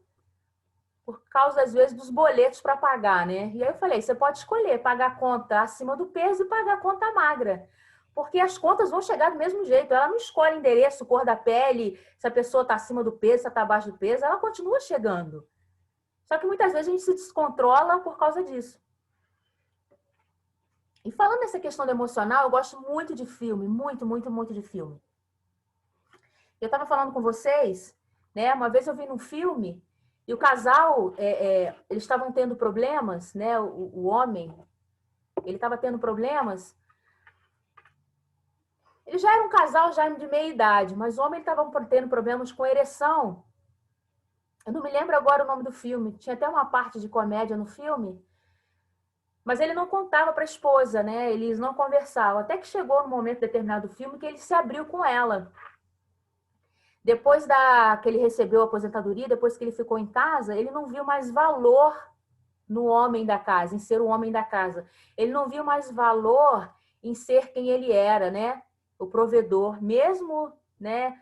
por causa, às vezes, dos boletos para pagar, né? E aí eu falei, você pode escolher pagar a conta acima do peso e pagar a conta magra. Porque as contas vão chegar do mesmo jeito. Ela não escolhe endereço, cor da pele, se a pessoa está acima do peso, se está abaixo do peso, ela continua chegando. Só que muitas vezes a gente se descontrola por causa disso. E falando nessa questão do emocional, eu gosto muito de filme, muito, muito, muito de filme. Eu estava falando com vocês, né? Uma vez eu vi num filme e o casal, eles estavam tendo problemas, né? O homem, ele estava tendo problemas. Ele já era um casal já de meia idade, mas o homem estava tendo problemas com ereção. Eu não me lembro agora o nome do filme. Tinha até uma parte de comédia no filme. Mas ele não contava para a esposa, né? Eles não conversavam. Até que chegou no momento determinado do filme que ele se abriu com ela. Depois que ele recebeu a aposentadoria, depois que ele ficou em casa, ele não viu mais valor no homem da casa, em ser o homem da casa. Ele não viu mais valor em ser quem ele era, né? O provedor, mesmo, né,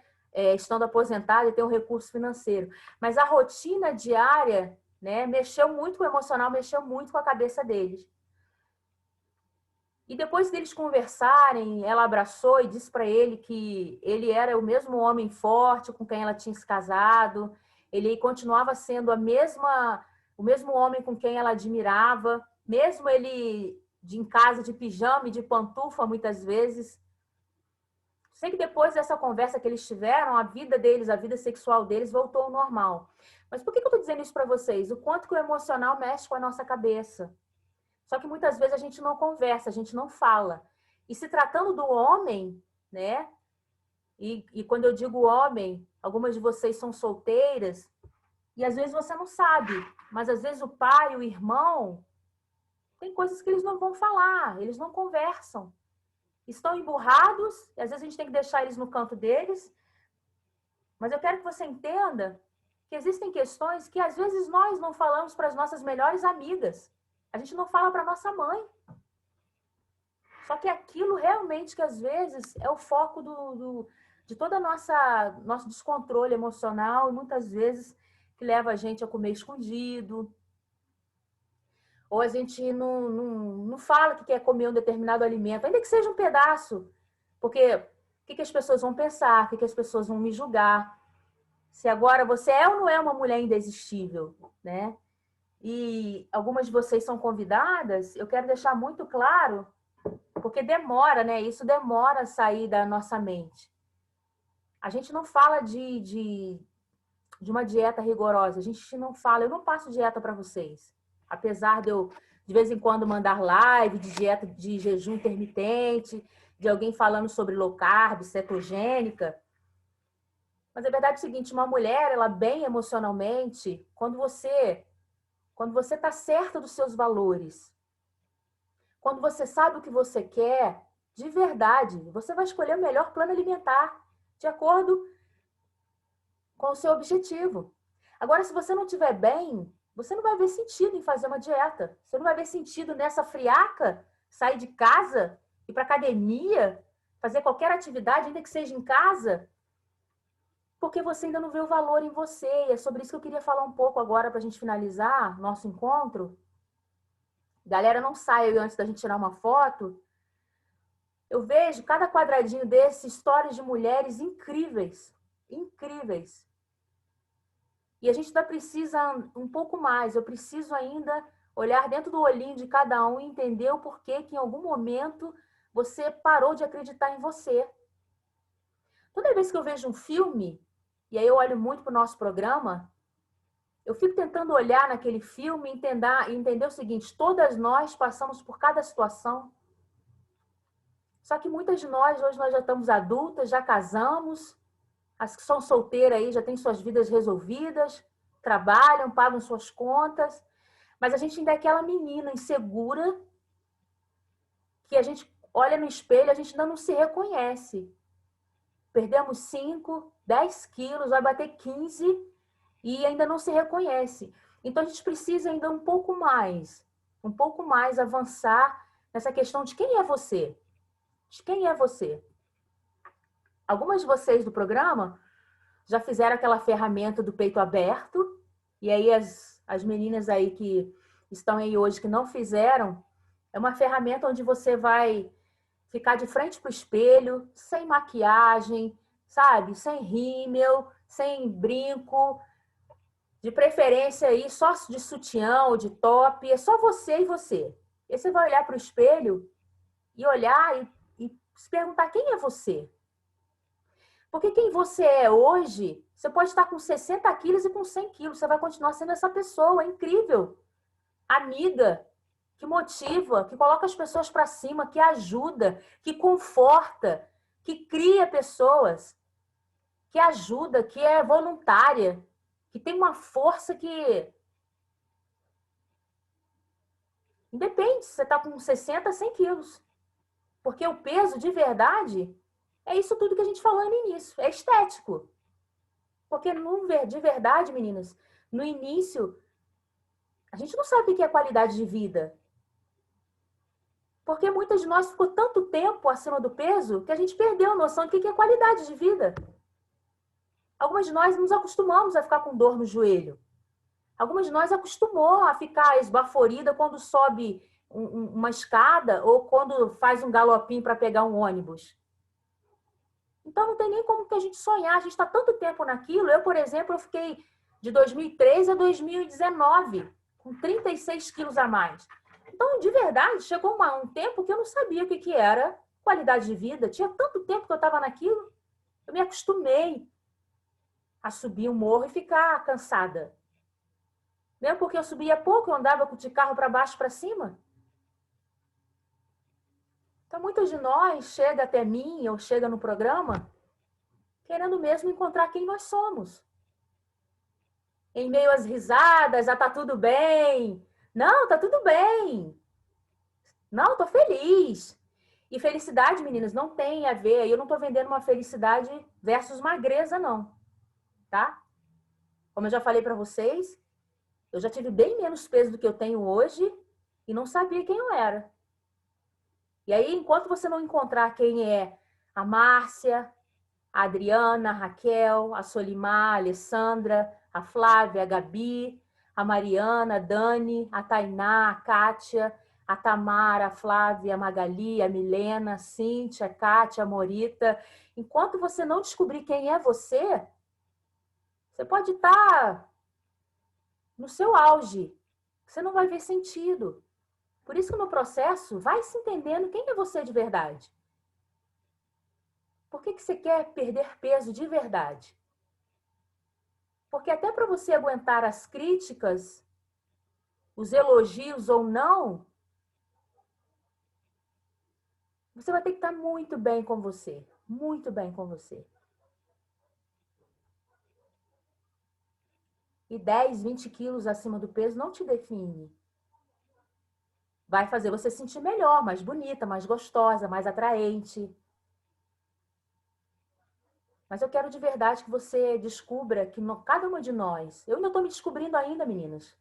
estando aposentado e ter um recurso financeiro. Mas a rotina diária, né, mexeu muito com o emocional, mexeu muito com a cabeça deles. E depois deles conversarem, ela abraçou e disse para ele que ele era o mesmo homem forte com quem ela tinha se casado, ele continuava sendo o mesmo homem com quem ela admirava, mesmo ele em casa de pijama e de pantufa muitas vezes. Sei que depois dessa conversa que eles tiveram, a vida deles, a vida sexual deles voltou ao normal. Mas por que eu estou dizendo isso para vocês? O quanto que o emocional mexe com a nossa cabeça. Só que muitas vezes a gente não conversa, a gente não fala. E se tratando do homem, né? E quando eu digo homem, algumas de vocês são solteiras, e às vezes você não sabe, mas às vezes o pai, o irmão, tem coisas que eles não vão falar, eles não conversam. Estão emburrados, e às vezes a gente tem que deixar eles no canto deles. Mas eu quero que você entenda que existem questões que às vezes nós não falamos para as nossas melhores amigas. A gente não fala para nossa mãe. Só que aquilo realmente que às vezes é o foco de todo nosso descontrole emocional e muitas vezes que leva a gente a comer escondido. Ou a gente não fala que quer comer um determinado alimento, ainda que seja um pedaço. Porque o que as pessoas vão pensar? O que as pessoas vão me julgar? Se agora você é ou não é uma mulher indesistível, né? E algumas de vocês são convidadas, eu quero deixar muito claro, porque demora, né? Isso demora a sair da nossa mente. A gente não fala de uma dieta rigorosa, a gente não fala, eu não passo dieta para vocês. Apesar de eu, de vez em quando, mandar live de dieta de jejum intermitente, de alguém falando sobre low carb, cetogênica. Mas a verdade é o seguinte, uma mulher, ela bem emocionalmente, quando você está certa dos seus valores, quando você sabe o que você quer, de verdade, você vai escolher o melhor plano alimentar, de acordo com o seu objetivo. Agora, se você não estiver bem, você não vai ver sentido em fazer uma dieta. Você não vai ver sentido nessa friaca, sair de casa, ir para academia, fazer qualquer atividade, ainda que seja em casa, porque você ainda não vê o valor em você. E é sobre isso que eu queria falar um pouco agora para a gente finalizar nosso encontro. Galera, não saia antes da gente tirar uma foto. Eu vejo cada quadradinho desse histórias de mulheres incríveis, incríveis. E a gente ainda precisa um pouco mais. Eu preciso ainda olhar dentro do olhinho de cada um e entender o porquê que em algum momento você parou de acreditar em você. Toda vez que eu vejo um filme, e aí eu olho muito para o nosso programa, eu fico tentando olhar naquele filme e entender o seguinte, todas nós passamos por cada situação. Só que muitas de nós, hoje nós já estamos adultas, já casamos, as que são solteiras aí já têm suas vidas resolvidas, trabalham, pagam suas contas, mas a gente ainda é aquela menina insegura que a gente olha no espelho, a gente ainda não se reconhece. Perdemos 5, 10 quilos, vai bater 15 e ainda não se reconhece. Então a gente precisa ainda um pouco mais avançar nessa questão de quem é você. De quem é você? Algumas de vocês do programa já fizeram aquela ferramenta do peito aberto, e aí as meninas aí que estão aí hoje que não fizeram, é uma ferramenta onde você vai ficar de frente para o espelho, sem maquiagem, sabe? Sem rímel, sem brinco, de preferência aí só de sutiã ou de top, é só você e você. E você vai olhar para o espelho e olhar e se perguntar quem é você. Porque quem você é hoje, você pode estar com 60 quilos e com 100 quilos. Você vai continuar sendo essa pessoa, é incrível. Amiga, que motiva, que coloca as pessoas para cima, que ajuda, que conforta, que cria pessoas, que ajuda, que é voluntária, que tem uma força que... Independe se você está com 60, 100 quilos. Porque o peso, de verdade... É isso tudo que a gente falou no início. É estético. Porque, de verdade, meninas, no início, a gente não sabe o que é qualidade de vida. Porque muitas de nós ficou tanto tempo acima do peso que a gente perdeu a noção do que é qualidade de vida. Algumas de nós nos acostumamos a ficar com dor no joelho. Algumas de nós acostumou a ficar esbaforida quando sobe uma escada ou quando faz um galopinho para pegar um ônibus. Então não tem nem como que a gente sonhar. A gente está tanto tempo naquilo. Eu, por exemplo, eu fiquei de 2013 a 2019 com 36 quilos a mais. Então, de verdade, chegou um tempo que eu não sabia o que era qualidade de vida. Tinha tanto tempo que eu estava naquilo. Eu me acostumei a subir o morro e ficar cansada. Mesmo porque eu subia pouco, eu andava de carro para baixo, para cima. Então, muitos de nós chega até mim ou chega no programa querendo mesmo encontrar quem nós somos. Em meio às risadas, tá tudo bem. Não, tá tudo bem. Não, tô feliz. E felicidade, meninas, não tem a ver. Eu não tô vendendo uma felicidade versus magreza, não. Tá? Como eu já falei para vocês, eu já tive bem menos peso do que eu tenho hoje e não sabia quem eu era. E aí, enquanto você não encontrar quem é a Márcia, a Adriana, a Raquel, a Solimar, a Alessandra, a Flávia, a Gabi, a Mariana, a Dani, a Tainá, a Kátia, a Tamara, a Flávia, a Magali, a Milena, a Cíntia, a Kátia, a Morita. Enquanto você não descobrir quem é você, você pode estar no seu auge. Você não vai ver sentido. Por isso que no processo, vai se entendendo quem é você de verdade. Por que você quer perder peso de verdade? Porque até para você aguentar as críticas, os elogios ou não, você vai ter que estar muito bem com você. Muito bem com você. E 10, 20 quilos acima do peso não te define. Vai fazer você se sentir melhor, mais bonita, mais gostosa, mais atraente. Mas eu quero de verdade que você descubra que cada uma de nós... Eu ainda estou me descobrindo ainda, meninas.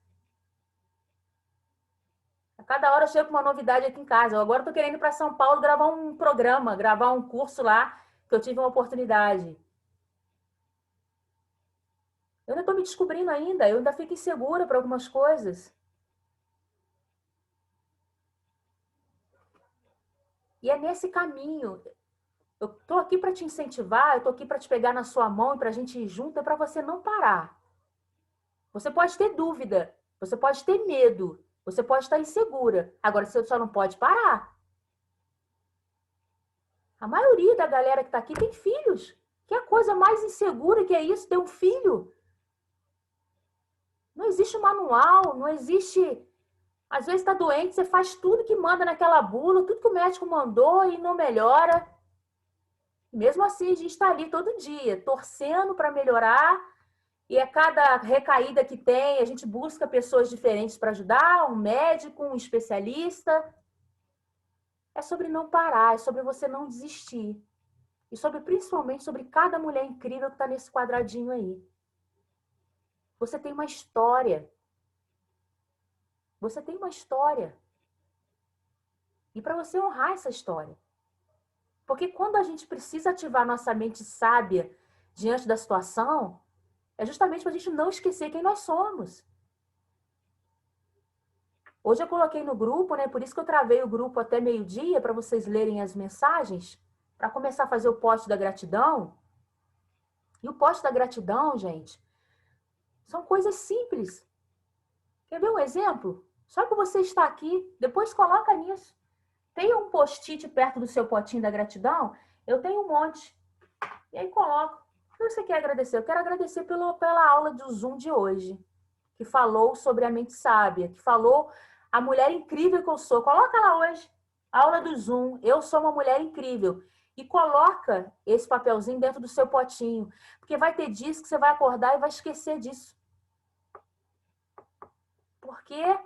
A cada hora eu chego com uma novidade aqui em casa. Eu agora estou querendo ir para São Paulo gravar um programa, gravar um curso lá, que eu tive uma oportunidade. Eu ainda estou me descobrindo ainda. Eu ainda fico insegura para algumas coisas. E é nesse caminho. Eu estou aqui para te incentivar, eu estou aqui para te pegar na sua mão e para a gente ir junto, é para você não parar. Você pode ter dúvida, você pode ter medo, você pode estar insegura. Agora, você só não pode parar. A maioria da galera que está aqui tem filhos. Que é a coisa mais insegura que é isso, ter um filho. Não existe manual, não existe... Às vezes está doente, você faz tudo que manda naquela bula, tudo que o médico mandou e não melhora. Mesmo assim, a gente está ali todo dia, torcendo para melhorar. E a cada recaída que tem, a gente busca pessoas diferentes para ajudar, um médico, um especialista. É sobre não parar, é sobre você não desistir. E principalmente sobre cada mulher incrível que está nesse quadradinho aí. Você tem uma história. Você tem uma história. E para você honrar essa história. Porque quando a gente precisa ativar nossa mente sábia diante da situação, é justamente para a gente não esquecer quem nós somos. Hoje eu coloquei no grupo, né? Por isso que eu travei o grupo até meio-dia, para vocês lerem as mensagens, para começar a fazer o post da gratidão. E o post da gratidão, gente, são coisas simples. Quer ver um exemplo? Só que você está aqui, depois coloca nisso. Tem um post-it perto do seu potinho da gratidão? Eu tenho um monte. E aí coloco. O que você quer agradecer? Eu quero agradecer pela aula do Zoom de hoje, que falou sobre a mente sábia, que falou a mulher incrível que eu sou. Coloca lá hoje. Aula do Zoom. Eu sou uma mulher incrível. E coloca esse papelzinho dentro do seu potinho. Porque vai ter dias que você vai acordar e vai esquecer disso. Por quê?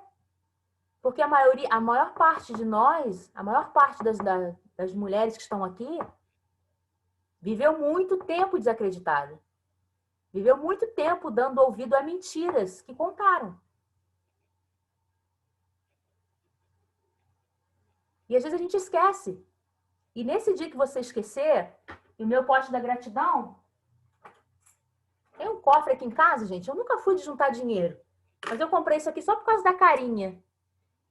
Porque a maior parte de nós, a maior parte das mulheres que estão aqui, viveu muito tempo desacreditada. Viveu muito tempo dando ouvido a mentiras que contaram. E às vezes a gente esquece. E nesse dia que você esquecer, e o meu pote da gratidão, tem um cofre aqui em casa, gente. Eu nunca fui de juntar dinheiro. Mas eu comprei isso aqui só por causa da carinha.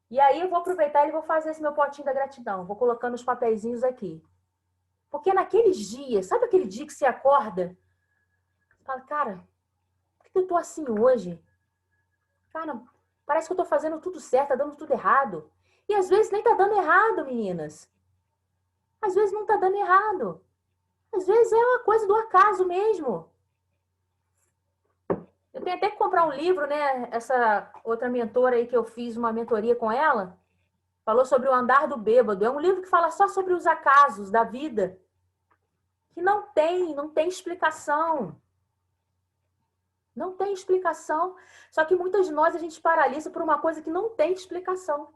E aí eu vou aproveitar e vou fazer esse meu potinho da gratidão. Vou colocando os papeizinhos aqui. Porque naqueles dias, sabe aquele dia que você acorda? Fala, cara, por que eu tô assim hoje? Cara, parece que eu tô fazendo tudo certo, tá dando tudo errado. E às vezes nem tá dando errado, meninas. Às vezes não tá dando errado. Às vezes é uma coisa do acaso mesmo. Eu tenho até que comprar um livro, né? Essa outra mentora aí que eu fiz uma mentoria com ela, falou sobre o andar do bêbado. É um livro que fala só sobre os acasos da vida. Que não tem explicação. Não tem explicação. Só que muitas de nós a gente paralisa por uma coisa que não tem explicação.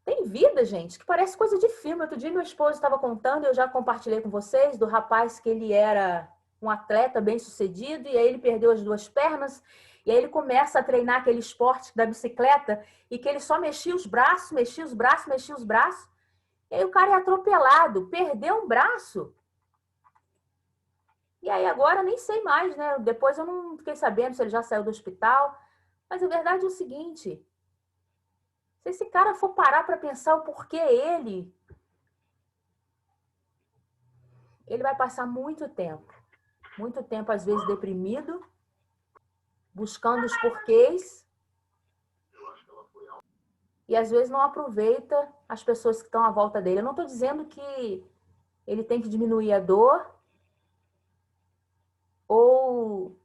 Tem vida, gente, que parece coisa de filme. Outro dia meu esposo estava contando, eu já compartilhei com vocês, do rapaz que ele era um atleta bem-sucedido e aí ele perdeu as 2 pernas e aí ele começa a treinar aquele esporte da bicicleta e que ele só mexia os braços, mexia os braços, mexia os braços. E aí o cara é atropelado, perdeu um braço. E aí agora nem sei mais, né? Depois eu não fiquei sabendo se ele já saiu do hospital. Mas a verdade é o seguinte, se esse cara for parar para pensar o porquê ele vai passar muito tempo às vezes deprimido, buscando os porquês e às vezes não aproveita as pessoas que estão à volta dele. Eu não estou dizendo que ele tem que diminuir a dor ou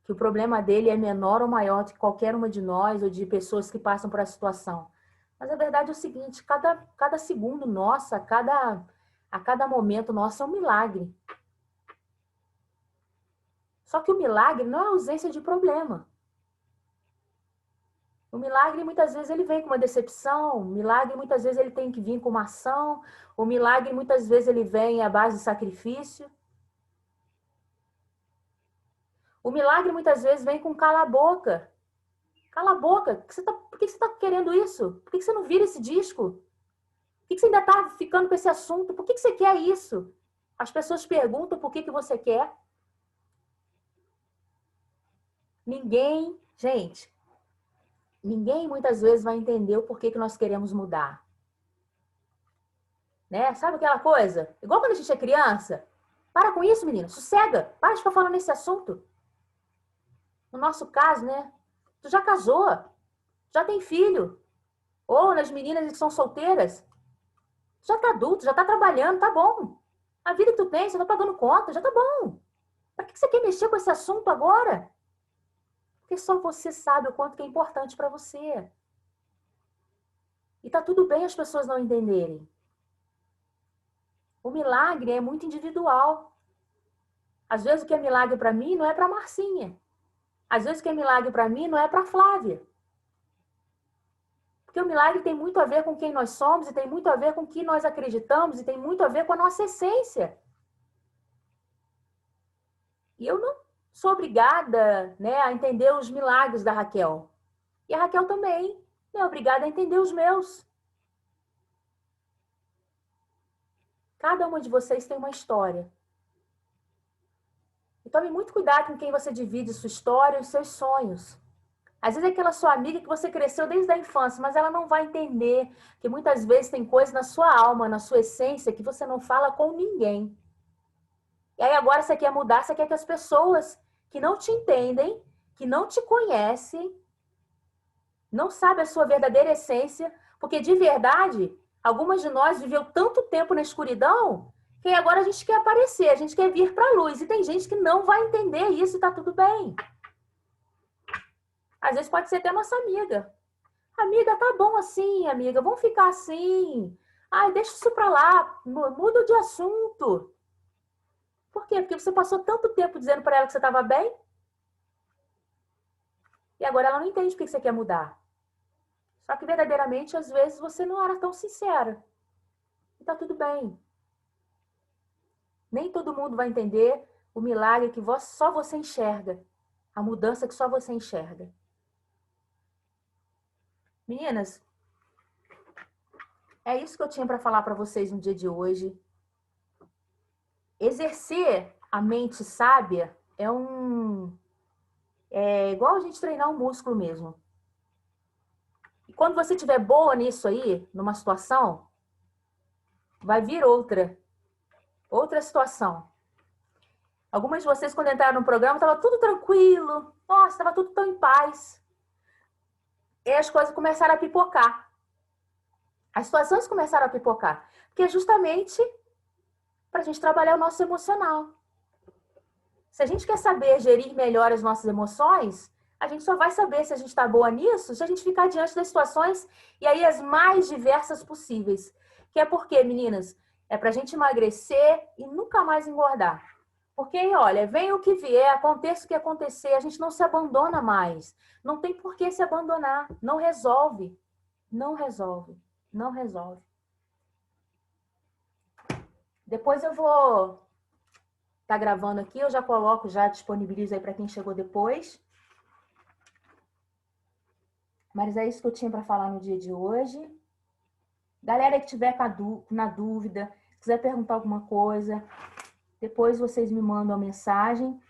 que o problema dele é menor ou maior do que qualquer uma de nós ou de pessoas que passam por essa situação. Mas a verdade é o seguinte, cada segundo nosso, a cada momento nosso é um milagre. Só que o milagre não é ausência de problema. O milagre, muitas vezes, ele vem com uma decepção. O milagre, muitas vezes, ele tem que vir com uma ação. O milagre, muitas vezes, ele vem à base de sacrifício. O milagre, muitas vezes, vem com cala a boca. Cala a boca. Por que você está querendo isso? Por que você não vira esse disco? Por que você ainda está ficando com esse assunto? Por que você quer isso? As pessoas perguntam por que você quer. Ninguém muitas vezes vai entender o porquê que nós queremos mudar. Né? Sabe aquela coisa? Igual quando a gente é criança. Para com isso, menina. Sossega. Para de ficar falando nesse assunto. No nosso caso, né? Tu já casou. Já tem filho. Ou nas meninas que são solteiras. Já tá adulto, já tá trabalhando, tá bom. A vida que tu tem, você tá pagando conta, já tá bom. Para que você quer mexer com esse assunto agora? Porque só você sabe o quanto que é importante para você. E tá tudo bem as pessoas não entenderem. O milagre é muito individual. Às vezes o que é milagre para mim não é para Marcinha. Às vezes o que é milagre para mim não é para Flávia. Porque o milagre tem muito a ver com quem nós somos e tem muito a ver com o que nós acreditamos e tem muito a ver com a nossa essência. E eu não sou obrigada, né, a entender os milagres da Raquel. E a Raquel também não é obrigada a entender os meus. Cada uma de vocês tem uma história. E tome muito cuidado com quem você divide sua história e os seus sonhos. Às vezes é aquela sua amiga que você cresceu desde a infância, mas ela não vai entender que muitas vezes tem coisas na sua alma, na sua essência, que você não fala com ninguém. E aí agora você quer mudar, você quer que as pessoas que não te entendem, que não te conhecem, não sabem a sua verdadeira essência, porque de verdade, algumas de nós viveu tanto tempo na escuridão, que agora a gente quer aparecer, a gente quer vir para a luz. E tem gente que não vai entender isso e tá tudo bem. Às vezes pode ser até nossa amiga. Amiga, tá bom assim, amiga, vamos ficar assim. Ai, deixa isso pra lá, muda de assunto. Por quê? Porque você passou tanto tempo dizendo para ela que você estava bem. E agora ela não entende por que você quer mudar. Só que verdadeiramente, às vezes, você não era tão sincera. E tá tudo bem. Nem todo mundo vai entender o milagre que só você enxerga. A mudança que só você enxerga. Meninas, é isso que eu tinha para falar para vocês no dia de hoje. Exercer a mente sábia é igual a gente treinar um músculo mesmo. E quando você estiver boa nisso aí, numa situação, vai vir outra situação. Algumas de vocês, quando entraram no programa, estava tudo tranquilo. Nossa, estava tudo tão em paz. E as coisas começaram a pipocar. As situações começaram a pipocar. Porque é justamente para a gente trabalhar o nosso emocional. Se a gente quer saber gerir melhor as nossas emoções, a gente só vai saber se a gente está boa nisso se a gente ficar diante das situações e aí as mais diversas possíveis. Que é porque, meninas, é para a gente emagrecer e nunca mais engordar. Porque, olha, vem o que vier, aconteça o que acontecer, a gente não se abandona mais. Não tem por que se abandonar. Não resolve. Não resolve. Não resolve. Depois eu vou estar gravando aqui, eu já coloco, já disponibilizo aí para quem chegou depois. Mas é isso que eu tinha para falar no dia de hoje. Galera que tiver na dúvida, se quiser perguntar alguma coisa, depois vocês me mandam a mensagem.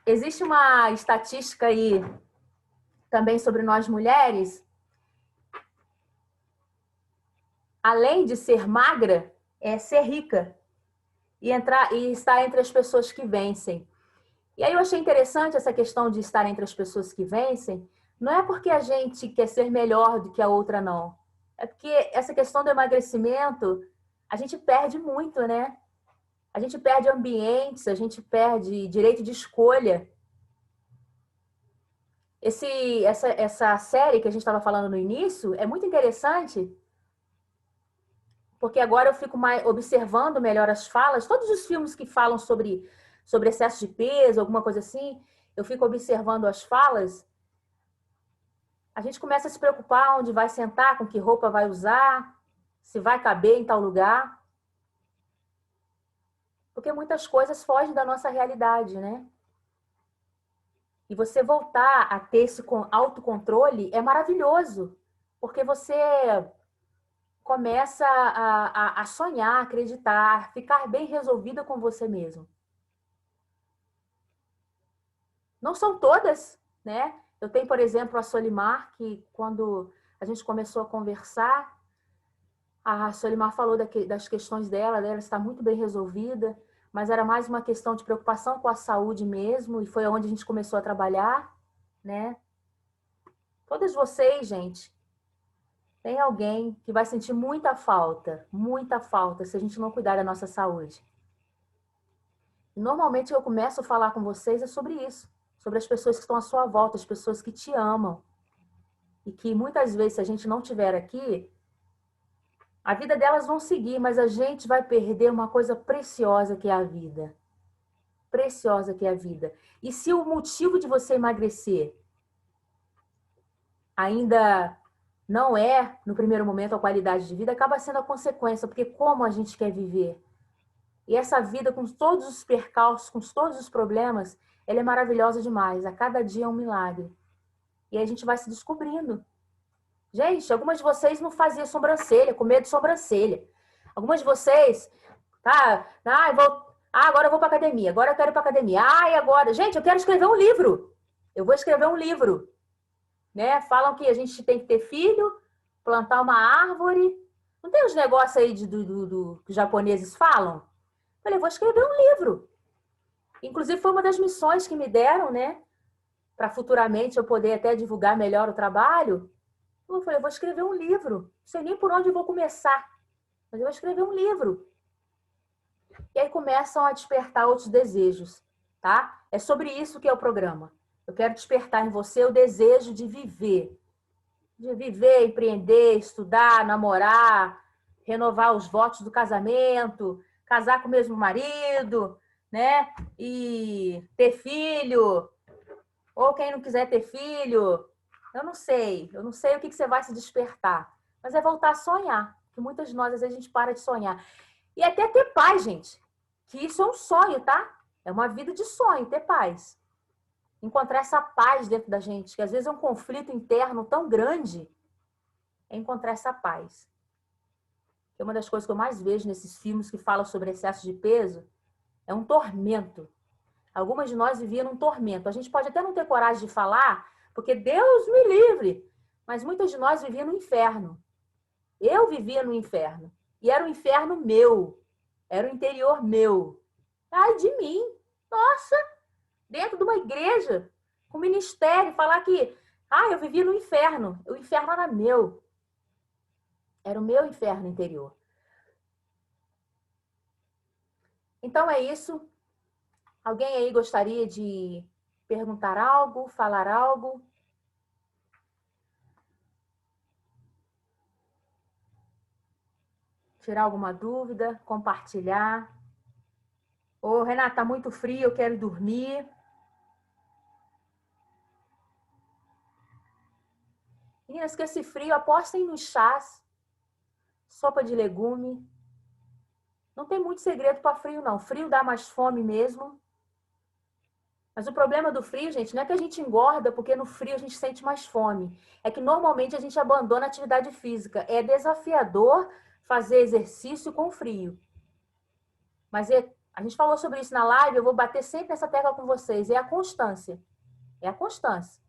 Existe uma estatística aí também sobre nós mulheres. Além de ser magra, é ser rica e estar entre as pessoas que vencem. E aí eu achei interessante essa questão de estar entre as pessoas que vencem. Não é porque a gente quer ser melhor do que a outra, não. É porque essa questão do emagrecimento, a gente perde muito, né? A gente perde ambientes, a gente perde direito de escolha. Essa série que a gente estava falando no início é muito interessante, porque agora eu fico mais observando melhor as falas. Todos os filmes que falam sobre excesso de peso, alguma coisa assim, eu fico observando as falas. A gente começa a se preocupar onde vai sentar, com que roupa vai usar, se vai caber em tal lugar. Porque muitas coisas fogem da nossa realidade, né? E você voltar a ter esse autocontrole é maravilhoso, porque você começa a sonhar, acreditar, ficar bem resolvida com você mesmo. Não são todas, né? Eu tenho, por exemplo, a Solimar, que quando a gente começou a conversar, a Solimar falou das questões dela está muito bem resolvida, mas era mais uma questão de preocupação com a saúde mesmo, e foi onde a gente começou a trabalhar, né? Todas vocês, gente, tem alguém que vai sentir muita falta, se a gente não cuidar da nossa saúde. E normalmente eu começo a falar com vocês sobre isso, sobre as pessoas que estão à sua volta, as pessoas que te amam. E que muitas vezes, se a gente não estiver aqui, a vida delas vão seguir, mas a gente vai perder uma coisa preciosa que é a vida. Preciosa que é a vida. E se o motivo de você emagrecer ainda não é, no primeiro momento, a qualidade de vida, acaba sendo a consequência, porque como a gente quer viver? E essa vida, com todos os percalços, com todos os problemas, ela é maravilhosa demais. A cada dia é um milagre. E aí a gente vai se descobrindo. Gente, algumas de vocês não faziam sobrancelha, com medo de sobrancelha. Algumas de vocês, agora eu vou para academia, agora eu quero ir para academia. Agora, gente, eu quero escrever um livro. Eu vou escrever um livro. Né? Falam que a gente tem que ter filho, plantar uma árvore. Não tem uns negócios aí que os japoneses falam? Falei, eu vou escrever um livro. Inclusive, foi uma das missões que me deram, né? Para futuramente eu poder até divulgar melhor o trabalho. Eu falei, eu vou escrever um livro. Não sei nem por onde eu vou começar, mas eu vou escrever um livro. E aí começam a despertar outros desejos, tá? É sobre isso que é o programa. Eu quero despertar em você o desejo de viver. De viver, empreender, estudar, namorar, renovar os votos do casamento, casar com o mesmo marido, né? E ter filho. Ou quem não quiser ter filho... Eu não sei o que você vai se despertar, mas é voltar a sonhar, que muitas de nós, às vezes, a gente para de sonhar. E até ter paz, gente, que isso é um sonho, tá? É uma vida de sonho, ter paz. encontrar essa paz dentro da gente, que às vezes é um conflito interno tão grande, é encontrar essa paz. Que é uma das coisas que eu mais vejo nesses filmes que falam sobre excesso de peso, é um tormento. Algumas de nós viviam num tormento. A gente pode até não ter coragem de falar, porque Deus me livre, mas muitas de nós viviam no inferno. Eu vivia no inferno. E era o inferno meu. Era o interior meu. Ai de mim. Nossa! Dentro de uma igreja, com ministério, falar que eu vivia no inferno. O inferno era meu. Era o meu inferno interior. Então é isso. Alguém aí gostaria de perguntar algo, falar algo? Tirar alguma dúvida, compartilhar. Ô, Renata, tá muito frio, eu quero dormir. Meninas, que esse frio, apostem nos chás, sopa de legume. Não tem muito segredo para frio, não. Frio dá mais fome mesmo. Mas o problema do frio, gente, não é que a gente engorda porque no frio a gente sente mais fome. É que normalmente a gente abandona a atividade física. É desafiador fazer exercício com frio. Mas a gente falou sobre isso na live, eu vou bater sempre nessa tecla com vocês. É a constância. É a constância.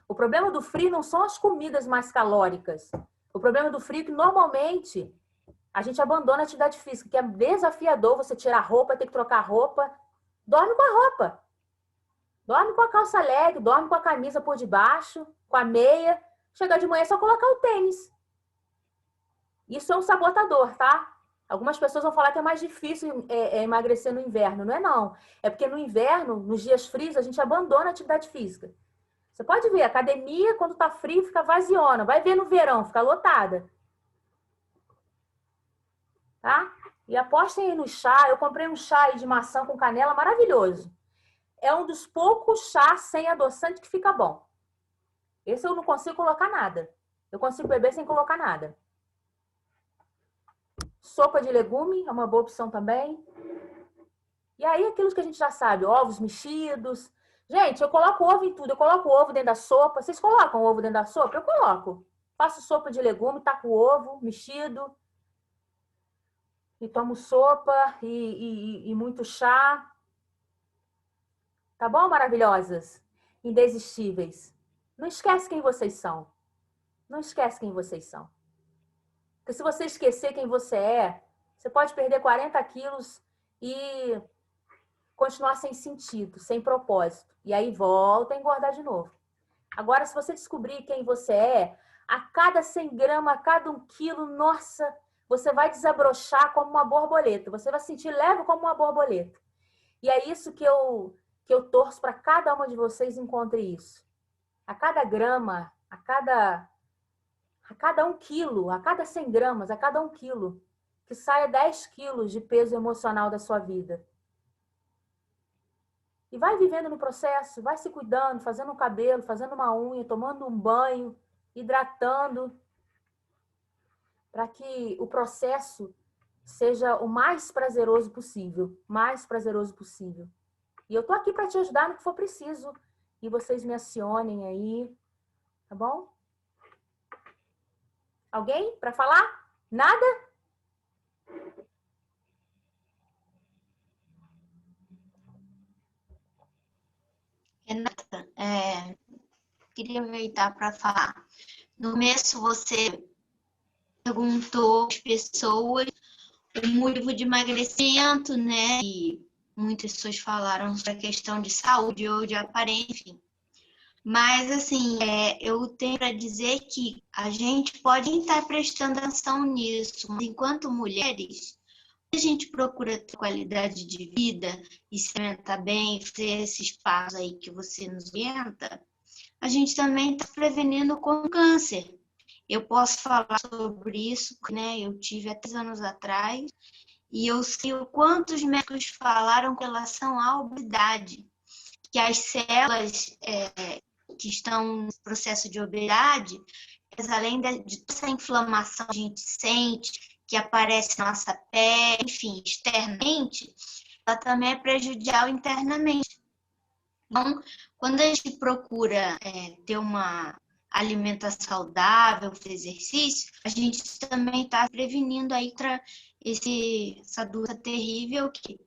O problema do frio não são as comidas mais calóricas. O problema do frio é que normalmente a gente abandona a atividade física, que é desafiador você tirar a roupa, ter que trocar a roupa. Dorme com a roupa. Dorme com a calça leg, dorme com a camisa por debaixo, com a meia. Chegar de manhã é só colocar o tênis. Isso é um sabotador, tá? Algumas pessoas vão falar que é mais difícil emagrecer no inverno. Não é não. É porque no inverno, nos dias frios, a gente abandona a atividade física. Você pode ver, a academia, quando tá frio, fica vaziona. Vai ver no verão, fica lotada. Tá? E apostem aí no chá. Eu comprei um chá aí de maçã com canela maravilhoso. É um dos poucos chás sem adoçante que fica bom. Esse eu não consigo colocar nada. Eu consigo beber sem colocar nada. Sopa de legume é uma boa opção também. E aí aquilo que a gente já sabe, ovos mexidos. Gente, eu coloco ovo em tudo. Eu coloco ovo dentro da sopa. Vocês colocam ovo dentro da sopa? Eu coloco. Faço sopa de legume, taco ovo mexido. E tomo sopa e muito chá. Tá bom, maravilhosas? Indesistíveis. Não esquece quem vocês são. Não esquece quem vocês são. Porque se você esquecer quem você é, você pode perder 40 quilos e continuar sem sentido, sem propósito. E aí volta a engordar de novo. Agora, se você descobrir quem você é, a cada 100 gramas, a cada 1 quilo, nossa, você vai desabrochar como uma borboleta. Você vai se sentir leve como uma borboleta. E é isso que eu torço para cada uma de vocês encontre isso. A cada grama, a cada 1 quilo, a cada 100 gramas, a cada 1 quilo, que saia 10 quilos de peso emocional da sua vida. E vai vivendo no processo, vai se cuidando, fazendo um cabelo, fazendo uma unha, tomando um banho, hidratando, para que o processo seja o mais prazeroso possível, mais prazeroso possível. E eu tô aqui para te ajudar no que for preciso. E vocês me acionem aí, tá bom? Alguém para falar? Nada? Renata, queria aproveitar para falar. No começo você perguntou às pessoas o motivo de emagrecimento, né? E muitas pessoas falaram sobre a questão de saúde ou de aparência, enfim. Mas, assim, eu tenho para dizer que a gente pode estar prestando atenção nisso, mas enquanto mulheres, a gente procura ter qualidade de vida e se alimentar bem, fazer esses passos aí que você nos orienta, a gente também está prevenindo com o câncer. Eu posso falar sobre isso, né? Eu tive há 3 anos atrás e eu sei o quanto os médicos falaram com relação à obesidade, que as células que estão no processo de obesidade, além de toda essa inflamação que a gente sente, que aparece na nossa pele, enfim, externamente, ela também é prejudicial internamente. Então, quando a gente procura ter uma alimentação saudável, fazer exercício, a gente também está prevenindo aí essa doença terrível que,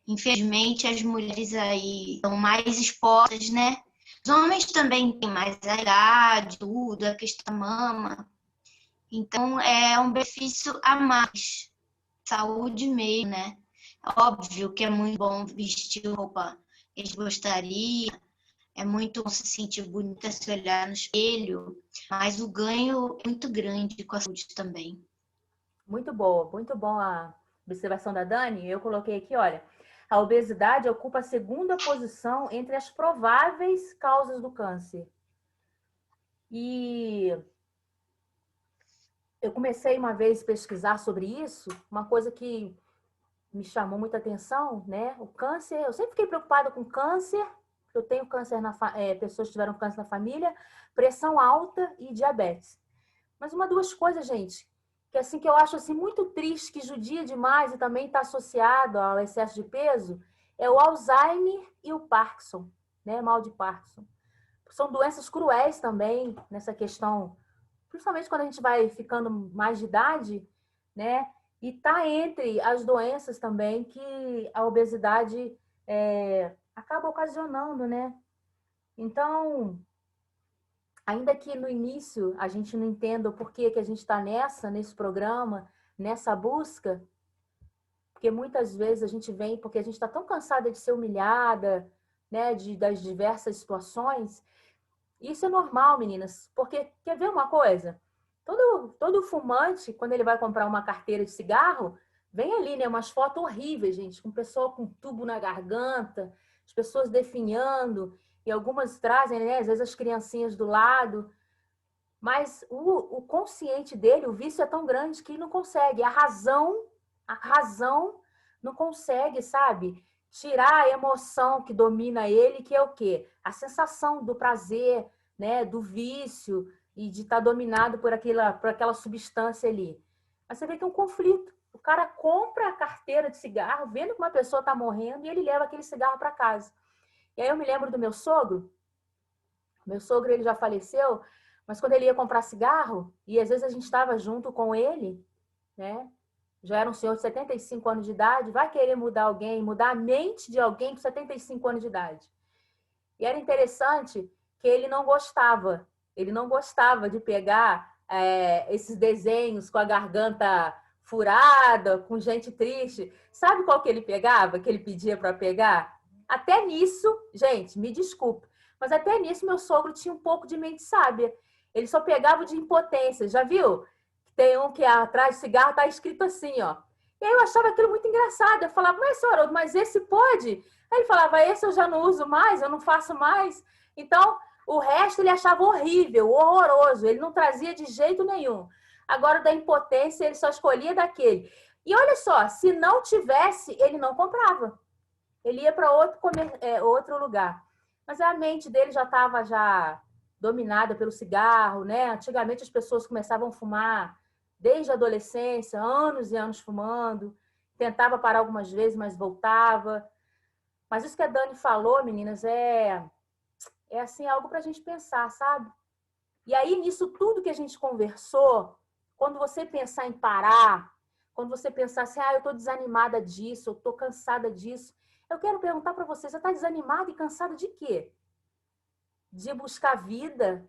infelizmente, as mulheres aí estão mais expostas, né? Os homens também têm mais a idade, tudo, a questão da mama. Então, é um benefício a mais. Saúde mesmo, né? Óbvio que é muito bom vestir roupa que a gente gostaria, é muito bom se sentir bonita, se olhar no espelho, mas o ganho é muito grande com a saúde também. Muito boa, muito bom a observação da Dani. Eu coloquei aqui, olha, a obesidade ocupa a segunda posição entre as prováveis causas do câncer. E eu comecei uma vez a pesquisar sobre isso, uma coisa que me chamou muita atenção, né? O câncer, eu sempre fiquei preocupada com câncer, eu tenho câncer pessoas que tiveram câncer na família, pressão alta e diabetes. Mas duas coisas, gente, que eu acho assim muito triste, que judia demais e também está associado ao excesso de peso, é o Alzheimer e o Parkinson, né? Mal de Parkinson. São doenças cruéis também nessa questão, principalmente quando a gente vai ficando mais de idade, né? E está entre as doenças também que a obesidade acaba ocasionando, né? Então, ainda que no início a gente não entenda o porquê que a gente está nesse programa, nessa busca, porque muitas vezes a gente vem porque a gente está tão cansada de ser humilhada, né? Das diversas situações. Isso é normal, meninas, porque quer ver uma coisa? Todo fumante, quando ele vai comprar uma carteira de cigarro, vem ali, né, umas fotos horríveis, gente, com pessoa com tubo na garganta, as pessoas definhando, e algumas trazem, né, às vezes as criancinhas do lado, mas o consciente dele, o vício é tão grande que ele não consegue, a razão não consegue, sabe, tirar a emoção que domina ele, que é o quê? A sensação do prazer, né, do vício, e de estar dominado por aquela substância ali. Mas você vê que é um conflito. O cara compra a carteira de cigarro, vendo que uma pessoa está morrendo, e ele leva aquele cigarro para casa. E aí eu me lembro do meu sogro. Meu sogro, ele já faleceu, mas quando ele ia comprar cigarro, e às vezes a gente estava junto com ele, né? Já era um senhor de 75 anos de idade, vai querer mudar alguém, mudar a mente de alguém com 75 anos de idade. E era interessante que ele não gostava de pegar esses desenhos com a garganta furada, com gente triste. Sabe qual que ele pegava, que ele pedia para pegar? Até nisso, gente, me desculpe, mas até nisso meu sogro tinha um pouco de mente sábia. Ele só pegava de impotência, já viu? Tem um que atrás do cigarro tá escrito assim, ó. E aí eu achava aquilo muito engraçado. Eu falava, mas senhor, mas esse pode? Aí ele falava, esse eu já não uso mais, eu não faço mais. Então, o resto ele achava horrível, horroroso. Ele não trazia de jeito nenhum. Agora, da impotência, ele só escolhia daquele. E olha só, se não tivesse, ele não comprava. Ele ia para outro lugar. Mas a mente dele já estava dominada pelo cigarro, né? Antigamente as pessoas começavam a fumar desde a adolescência, anos e anos fumando. Tentava parar algumas vezes, mas voltava. Mas isso que a Dani falou, meninas, é assim, algo para a gente pensar, sabe? E aí, nisso tudo que a gente conversou, quando você pensar em parar, quando você pensar assim, eu estou desanimada disso, eu estou cansada disso, eu quero perguntar para você está desanimada e cansada de quê? De buscar vida,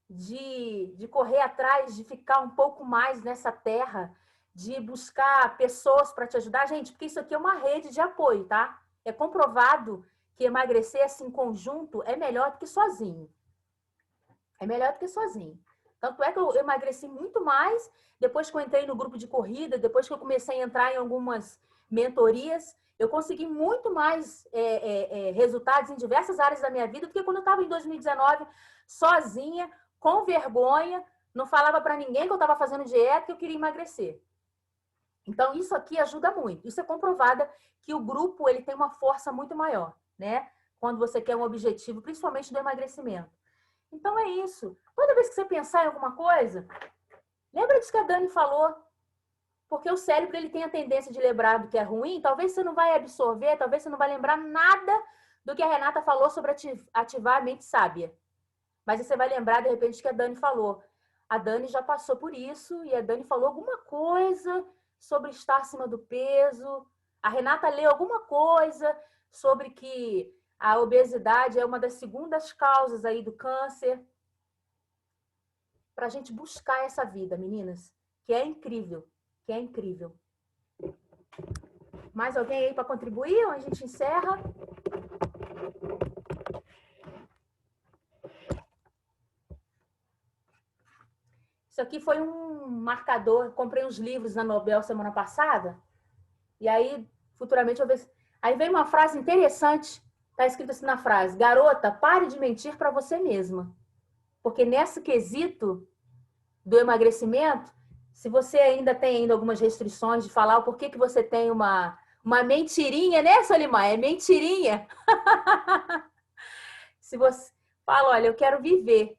de correr atrás, de ficar um pouco mais nessa terra, de buscar pessoas para te ajudar? Gente, porque isso aqui é uma rede de apoio, tá? É comprovado que emagrecer assim em conjunto é melhor do que sozinho. É melhor do que sozinho. Tanto é que eu emagreci muito mais depois que eu entrei no grupo de corrida, depois que eu comecei a entrar em algumas mentorias, eu consegui muito mais resultados em diversas áreas da minha vida do que quando eu estava em 2019, sozinha, com vergonha, não falava para ninguém que eu estava fazendo dieta, que eu queria emagrecer. Então, isso aqui ajuda muito. Isso é comprovado que o grupo ele tem uma força muito maior, né? Quando você quer um objetivo, principalmente do emagrecimento. Então, é isso. Toda vez que você pensar em alguma coisa, lembra disso que a Dani falou. Porque o cérebro ele tem a tendência de lembrar do que é ruim. Talvez você não vai absorver, talvez você não vai lembrar nada do que a Renata falou sobre ativar a mente sábia. Mas você vai lembrar, de repente, que a Dani falou. A Dani já passou por isso e a Dani falou alguma coisa sobre estar acima do peso. A Renata leu alguma coisa sobre que a obesidade é uma das segundas causas aí do câncer. Para a gente buscar essa vida, meninas, que é incrível, que é incrível. Mais alguém aí para contribuir ou a gente encerra? Isso aqui foi um marcador. Comprei uns livros na Nobel semana passada. E aí, futuramente, eu vejo. Aí vem uma frase interessante. Está escrito assim na frase: garota, pare de mentir para você mesma. Porque nesse quesito do emagrecimento, se você ainda tem algumas restrições de falar o porquê que você tem uma mentirinha, né, Solimar? É mentirinha. Se você fala, olha, eu quero viver.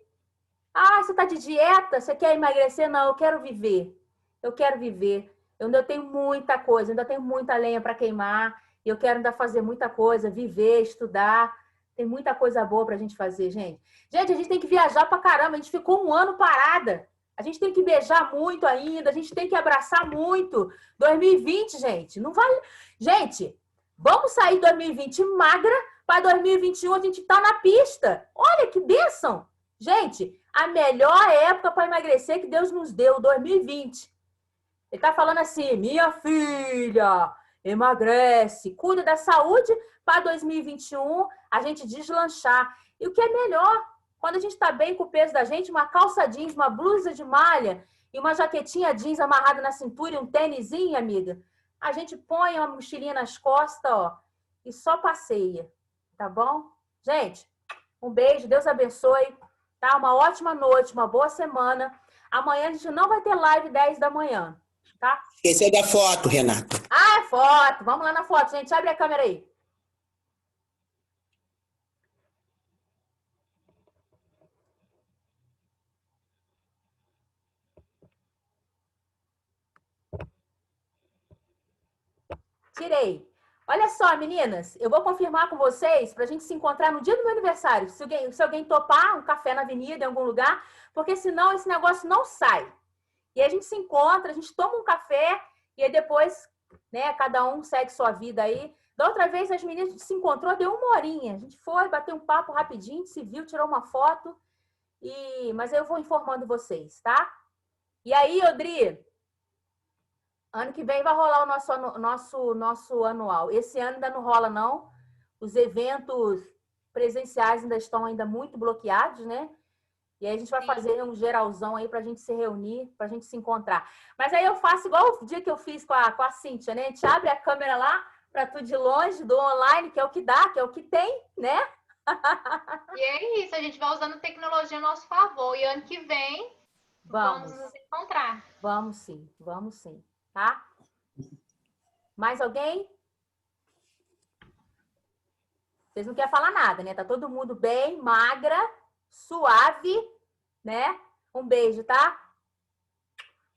Ah, você está de dieta? Você quer emagrecer? Não, eu quero viver. Eu quero viver. Eu ainda tenho muita coisa, ainda tenho muita lenha para queimar. E eu quero ainda fazer muita coisa, viver, estudar. Tem muita coisa boa para a gente fazer, gente. Gente, a gente tem que viajar para caramba. A gente ficou um ano parada. A gente tem que beijar muito ainda. A gente tem que abraçar muito. 2020, gente, não vale... Gente, vamos sair 2020 magra para 2021 a gente tá na pista. Olha que bênção. Gente, a melhor época para emagrecer que Deus nos deu, 2020. Ele tá falando assim, minha filha, emagrece, cuida da saúde para 2021 a gente deslanchar. E o que é melhor, quando a gente tá bem com o peso da gente, uma calça jeans, uma blusa de malha e uma jaquetinha jeans amarrada na cintura e um tênisinho, amiga, a gente põe uma mochilinha nas costas, ó, e só passeia, tá bom? Gente, um beijo, Deus abençoe. Tá? Uma ótima noite, uma boa semana. Amanhã a gente não vai ter live 10 da manhã, tá? Esqueceu da foto, Renata. Ah, é foto. Vamos lá na foto, gente. Abre a câmera aí. Tirei. Olha só, meninas, eu vou confirmar com vocês para a gente se encontrar no dia do meu aniversário. Se alguém topar, um café na avenida, em algum lugar, porque senão esse negócio não sai. E a gente se encontra, a gente toma um café e aí depois, né, cada um segue sua vida aí. Da outra vez, as meninas, a gente se encontrou, deu uma horinha. A gente foi, bateu um papo rapidinho, se viu, tirou uma foto. Mas eu vou informando vocês, tá? E aí, Odri... Ano que vem vai rolar o nosso anual. Esse ano ainda não rola, não. Os eventos presenciais ainda estão muito bloqueados, né? E aí a gente vai fazer um geralzão aí pra gente se reunir, pra gente se encontrar. Mas aí eu faço igual o dia que eu fiz com a Cíntia, né? A gente abre a câmera lá pra tudo de longe, do online, que é o que dá, que é o que tem, né? E é isso, a gente vai usando tecnologia a nosso favor. E ano que vem, vamos nos encontrar. Vamos sim. Tá? Mais alguém? Vocês não querem falar nada, né? Tá todo mundo bem, magra, suave, né? Um beijo, tá?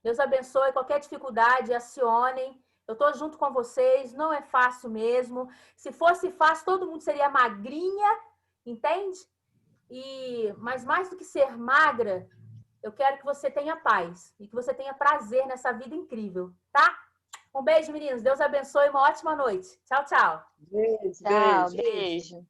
Deus abençoe. Qualquer dificuldade, acionem. Eu tô junto com vocês. Não é fácil mesmo. Se fosse fácil, todo mundo seria magrinha, entende? Mas mais do que ser magra, eu quero que você tenha paz e que você tenha prazer nessa vida incrível, tá? Um beijo, meninos. Deus abençoe. Uma ótima noite. Tchau, tchau. Beijo.